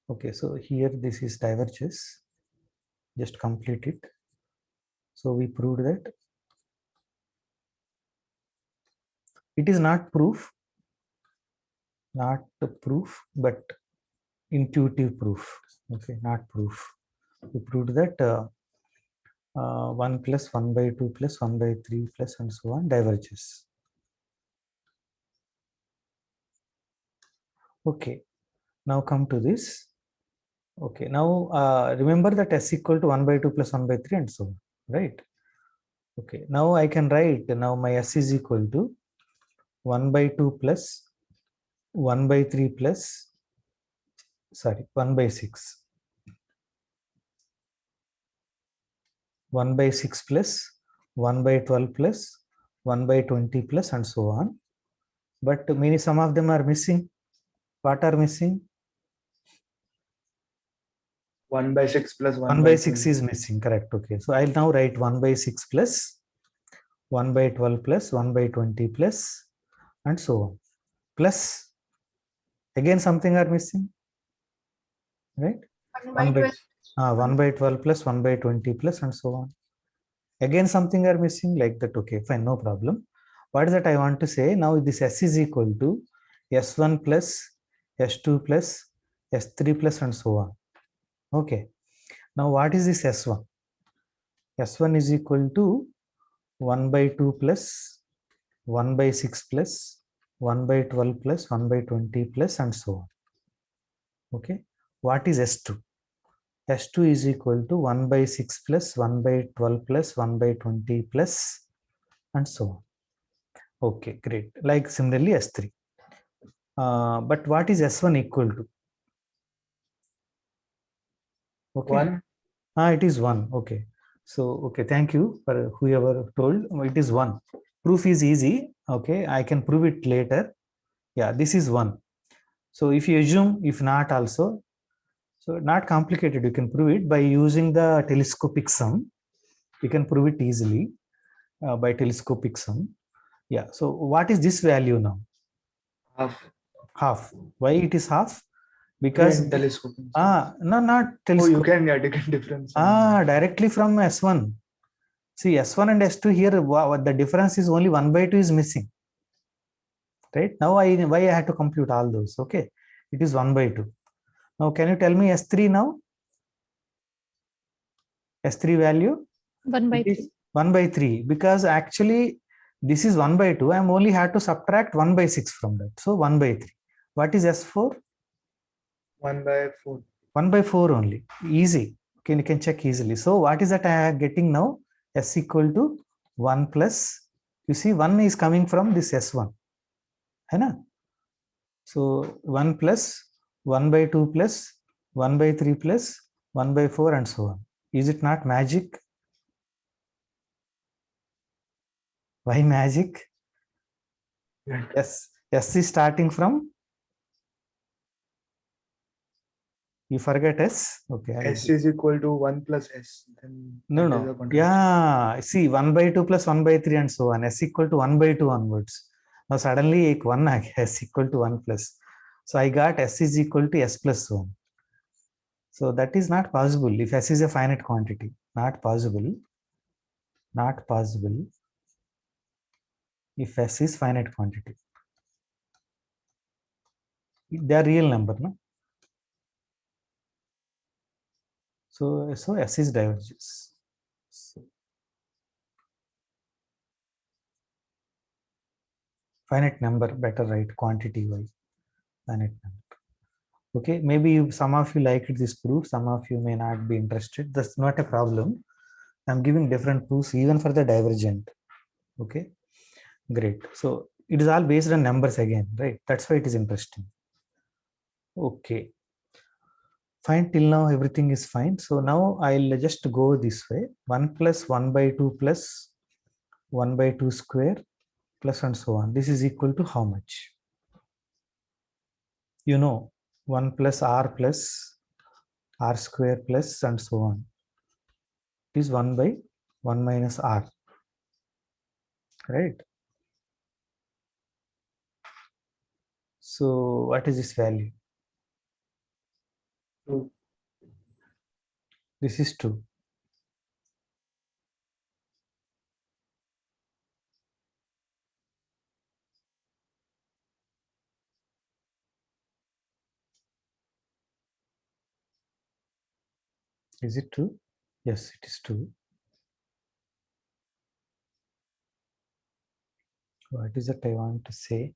Okay, so here this is diverges. Just complete it. So we proved that it is not proof, but intuitive proof. Okay, not proof. We proved that 1 plus 1 by 2 plus 1 by 3 plus and so on diverges. Okay, now come to this. Okay, now remember that s equal to 1 by 2 plus 1 by 3 and so on, right? Okay, now I can write, now my s is equal to 1 by 2 plus 1 by 3 plus, sorry, 1 by 6. 1 by 6 plus 1 by 12 plus 1 by 20 plus and so on. But some of them are missing. What are missing? 1 by 6 plus 1 by 6 is missing, correct. Okay, so I'll now write 1 by 6 plus 1 by 12 plus 1 by 20 plus and so on. Plus, again something are missing, right? 1 by 12. 1 by 12 plus 1 by 20 plus and so on. Again something are missing like that. Okay, fine, no problem. What is that I want to say? Now this s is equal to s1 plus s2 plus s3 plus and so on. Okay, now what is this s1? S1 is equal to 1 by 2 plus 1 by 6 plus 1 by 12 plus 1 by 20 plus and so on. Okay, what is S2? S2 is equal to 1 by 6 plus 1 by 12 plus 1 by 20 plus and so on. Okay, great. Like similarly S3. But what is S1 equal to? Okay. 1. It is 1. Okay. So, okay, thank you for whoever told. It is 1. Proof is easy. Okay, I can prove it later. Yeah, this is 1. So if you assume, if not also, so not complicated, you can prove it by using the telescopic sum. You can prove it easily by telescopic sum. Yeah, so what is this value now? Half. Half. Why it is half? Because telescoping. no, not Oh, you telescope. can take difference. Directly from S1. See, S1 and S2 here, the difference is only 1 by 2 is missing. Right now, why I had to compute all those? Okay, it is 1 by 2. Now, can you tell me S3 now? S3 value? 1 by 3. 1 by 3, because actually this is 1 by 2. I'm only had to subtract 1 by 6 from that. So 1 by 3. What is S4? 1 by 4. 1 by 4 only. Easy. Okay, you can check easily. So what is that I am getting now? S equal to 1 plus, you see 1 is coming from this S1. So 1 plus 1 by 2 plus 1 by 3 plus 1 by 4 and so on. Is it not magic? Why magic? Yes, S is starting from You forget S? Okay. S is equal to 1 plus S. Then No, what is the no. contradiction? Yeah. See, 1 by 2 plus 1 by 3 and so on. S equal to 1 by 2 onwards. Now suddenly ek 1 aa gaya, S equal to 1 plus. So I got S is equal to S plus 1. So that is not possible if S is a finite quantity. Not possible. Not possible if S is finite quantity. They are real number, no? So S is divergence. So, finite number, better write quantity wise. Finite number. Okay, maybe some of you liked this proof, some of you may not be interested. That's not a problem. I'm giving different proofs even for the divergent. Okay, great. So it is all based on numbers again, right? That's why it is interesting. Okay, fine. Till now everything is fine. So now I'll just go this way. 1 plus 1 by 2 plus 1 by 2 square plus and so on. This is equal to how much? You know, 1 plus r square plus and so on. It is 1 by 1 minus r, right? So what is this value? 2. This is 2. Is it 2? Yes, it is 2. What is it I want to say?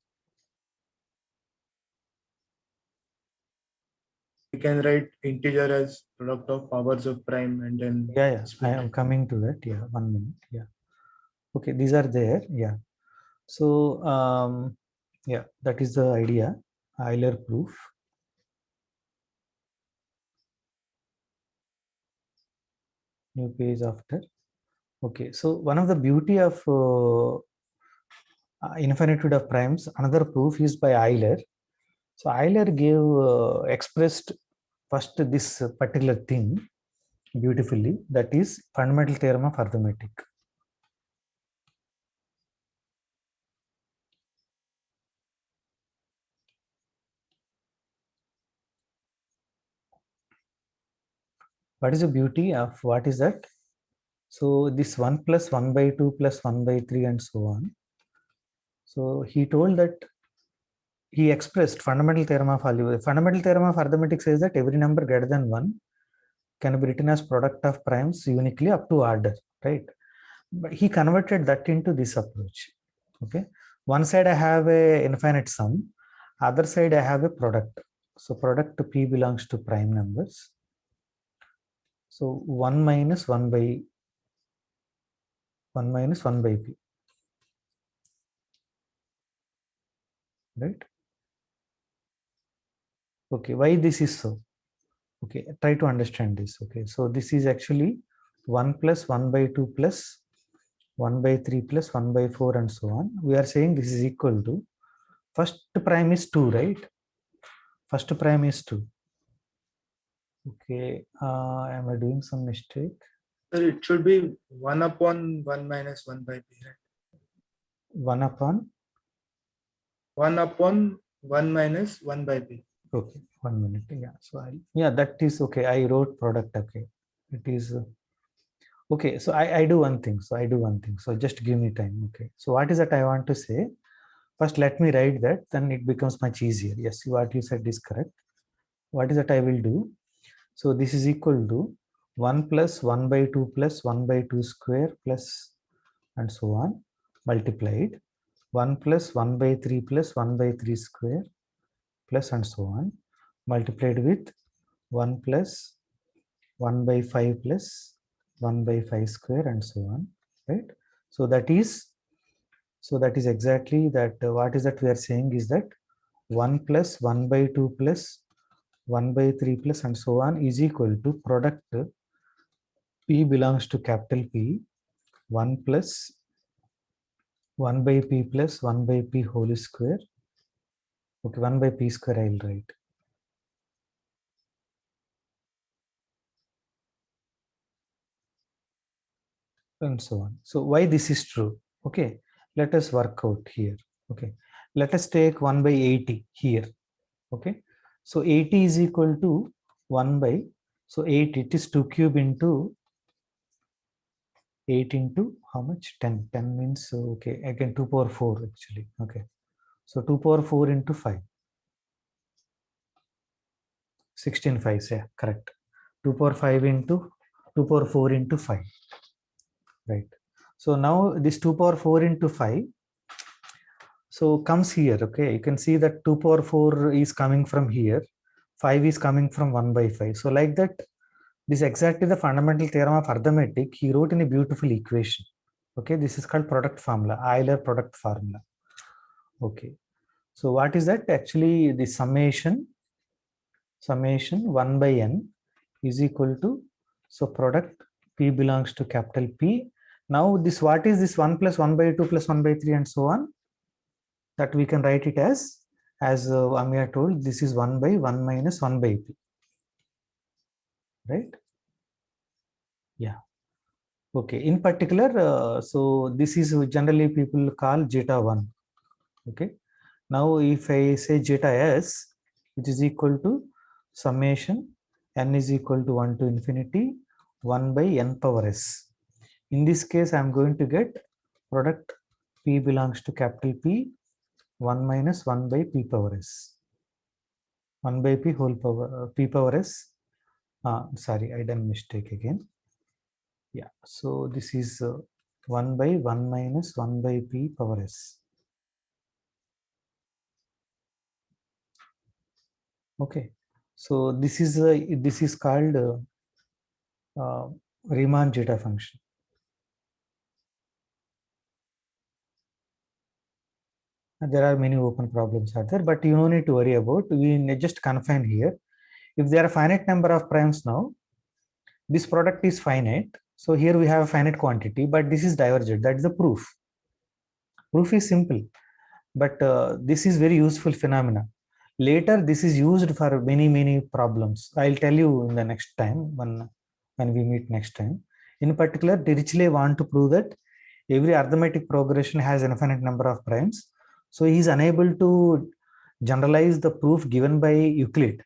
We can write integer as product of powers of prime and then Yeah, I split am it. coming to that. Yeah, 1 minute. Yeah. Okay, these are there. Yeah. So, yeah, that is the idea. Euler proof. New page after. Okay, so one of the beauty of infinitude of primes, another proof is by Euler. So Euler gave expressed first this particular thing beautifully, that is fundamental theorem of arithmetic. What is the beauty of what is that? So this 1 plus 1 by 2 plus 1 by 3 and so on. So he told that he expressed fundamental theorem of algebra. Fundamental theorem of arithmetic says that every number greater than 1 can be written as product of primes uniquely up to order, right? But he converted that into this approach. Okay, one side I have a infinite sum, other side I have a product. So product P belongs to prime numbers. So 1 minus 1 by 1 by P, right? Okay, why this is so? Okay, try to understand this. Okay, so this is actually 1 plus 1 by 2 plus 1 by 3 plus 1 by 4 and so on. We are saying this is equal to first prime is 2, right? First prime is 2. Okay, am I doing some mistake? Sir, it should be 1 upon 1 minus 1 by P, right? 1 upon? 1 upon 1 minus 1 by P. Okay, 1 minute. Yeah, so yeah, that is okay. I wrote product. Okay, it is okay. So I do one thing. So just give me time. Okay, so what is that I want to say? First, let me write that, then it becomes much easier. Yes, what you said is correct. What is that I will do? So this is equal to 1 plus 1 by 2 plus 1 by 2 square plus and so on multiplied 1 plus 1 by 3 plus 1 by 3 square plus and so on multiplied with 1 plus 1 by 5 plus 1 by 5 square and so on, right? So that is exactly that. What is that we are saying is that 1 plus 1 by 2 plus 1 by 3 plus and so on is equal to product P belongs to capital P 1 plus 1 by P plus 1 by P whole square. Okay, 1 by P square I will write. and so on. So why this is true? Okay, let us work out here. Okay, let us take 1 by 80 here. Okay, so 80 is equal to 1 by, so 8, it is 2 cube into 8 into how much? 10. 10 means, okay, again 2 power 4 actually. Okay, so 2 power 4 into 5. 16 5s, yeah, correct. 2 power 5 into 2 power 4 into 5. Right. So now this 2 power 4 into 5. So comes here. Okay, you can see that 2 power 4 is coming from here. 5 is coming from 1 by 5. So like that, this is exactly the fundamental theorem of arithmetic. He wrote in a beautiful equation. Okay, this is called product formula, Euler product formula. Okay, so what is that? Actually, the summation 1 by n is equal to, so product P belongs to capital P. Now this, what is this 1 plus 1 by 2 plus 1 by 3 and so on, that we can write it as Amir told, this is 1 by 1 minus 1 by P, right? Yeah. Okay, in particular, so this is generally people call zeta 1. Okay, now if I say zeta s, which is equal to summation n is equal to 1 to infinity 1 by n power s. In this case, I am going to get product P belongs to capital P 1 minus 1 by P power s. 1 by P whole power P power s. Sorry, I done mistake again. Yeah, so this is 1 by 1 minus 1 by P power s. Okay, so this is called Riemann zeta function. And there are many open problems out there, but you don't need to worry about. We just confine here. If there are finite number of primes now, this product is finite. So here we have a finite quantity, but this is divergent. That is the proof. Proof is simple, but this is very useful phenomena. Later, this is used for many problems. I'll tell you in the next time when we meet next time. In particular, Dirichlet want to prove that every arithmetic progression has an infinite number of primes. So he is unable to generalize the proof given by Euclid.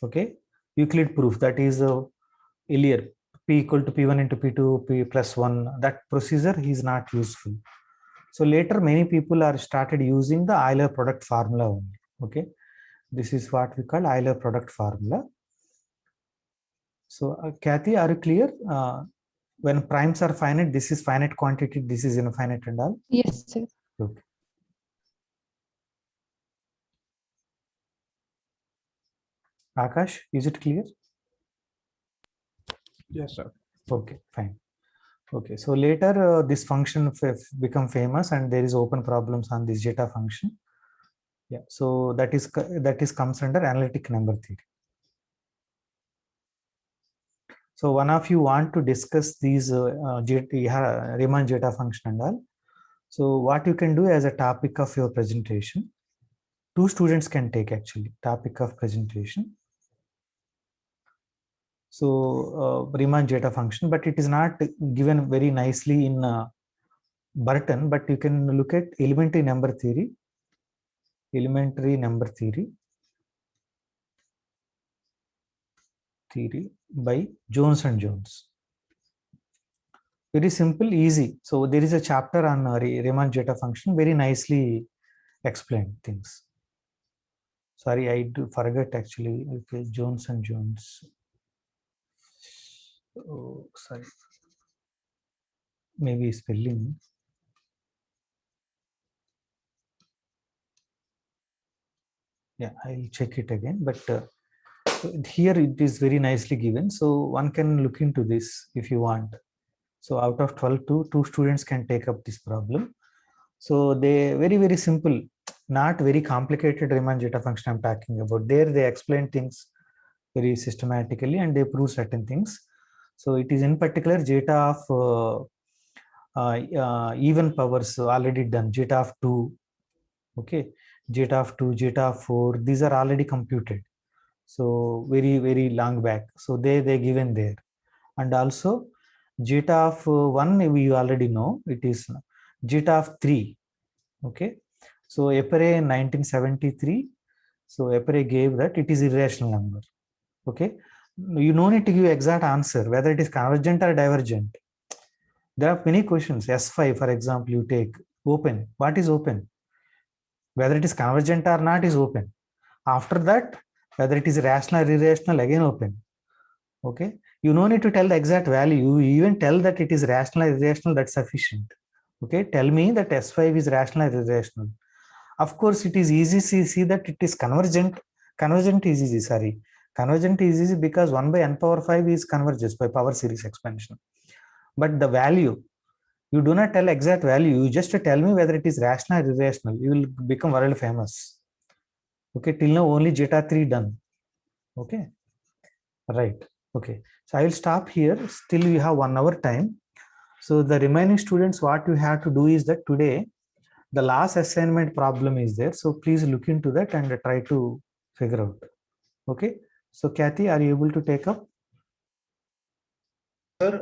Okay, Euclid proof, that is earlier P equal to P1 into P2 P plus 1. That procedure is not useful. So later many people are started using the Euler product formula only. Okay, this is what we call Euler product formula. So Kathy, are you clear? When primes are finite, this is finite quantity, this is infinite and all. Yes, sir. Okay. Akash, is it clear? Yes, sir. Okay, fine. Okay, so later this function become famous and there is open problems on this zeta function. Yeah, so that is comes under analytic number theory. So one of you want to discuss these Riemann zeta function and all. So what you can do as a topic of your presentation, 2 students can take actually topic of presentation. So Riemann zeta function, but it is not given very nicely in Burton, but you can look at elementary number theory by Jones and Jones. Very simple, easy. So there is a chapter on Riemann zeta function, very nicely explained things. Sorry, I do forget actually. Okay, Jones and Jones. Oh, sorry. Maybe spelling. Yeah, I'll check it again. But here it is very nicely given. So one can look into this if you want. So out of 12, 2 students can take up this problem. So they very simple, not very complicated Riemann zeta function I'm talking about. There they explain things very systematically and they prove certain things. So it is in particular zeta of even powers already done, zeta of 2, okay, zeta of 2, zeta of 4, these are already computed. So very long back. So they given there. And also Zeta of 1 we already know, it is zeta of 3. Okay, so Epere in 1973, so Epere gave that it is irrational number. Okay, you no need to give exact answer whether it is convergent or divergent. There are many questions. S5, for example, you take open. What is open? Whether it is convergent or not is open. After that, whether it is rational or irrational, again open. Okay, you no need to tell the exact value. You even tell that it is rational or irrational, that's sufficient. Okay, tell me that S5 is rational or irrational. Of course, it is easy to see that it is convergent. Convergent is easy, sorry. Convergent is easy because 1 by n power 5 is converges by power series expansion. But the value, you do not tell exact value. You just tell me whether it is rational or irrational. You will become world famous. Okay, till now only zeta 3 done. Okay, right. Okay, so I will stop here. Still we have 1 hour time. So the remaining students, what you have to do is that today the last assignment problem is there. So please look into that and try to figure out. Okay, so Kathy, are you able to take up? Sir,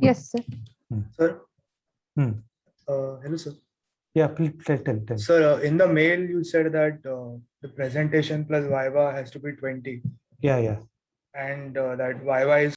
Yes, sir. sir. Hmm. Hello, sir. Yeah, please tell. Sir, in the mail you said that the presentation plus Viva has to be 20. Yeah. And that Viva is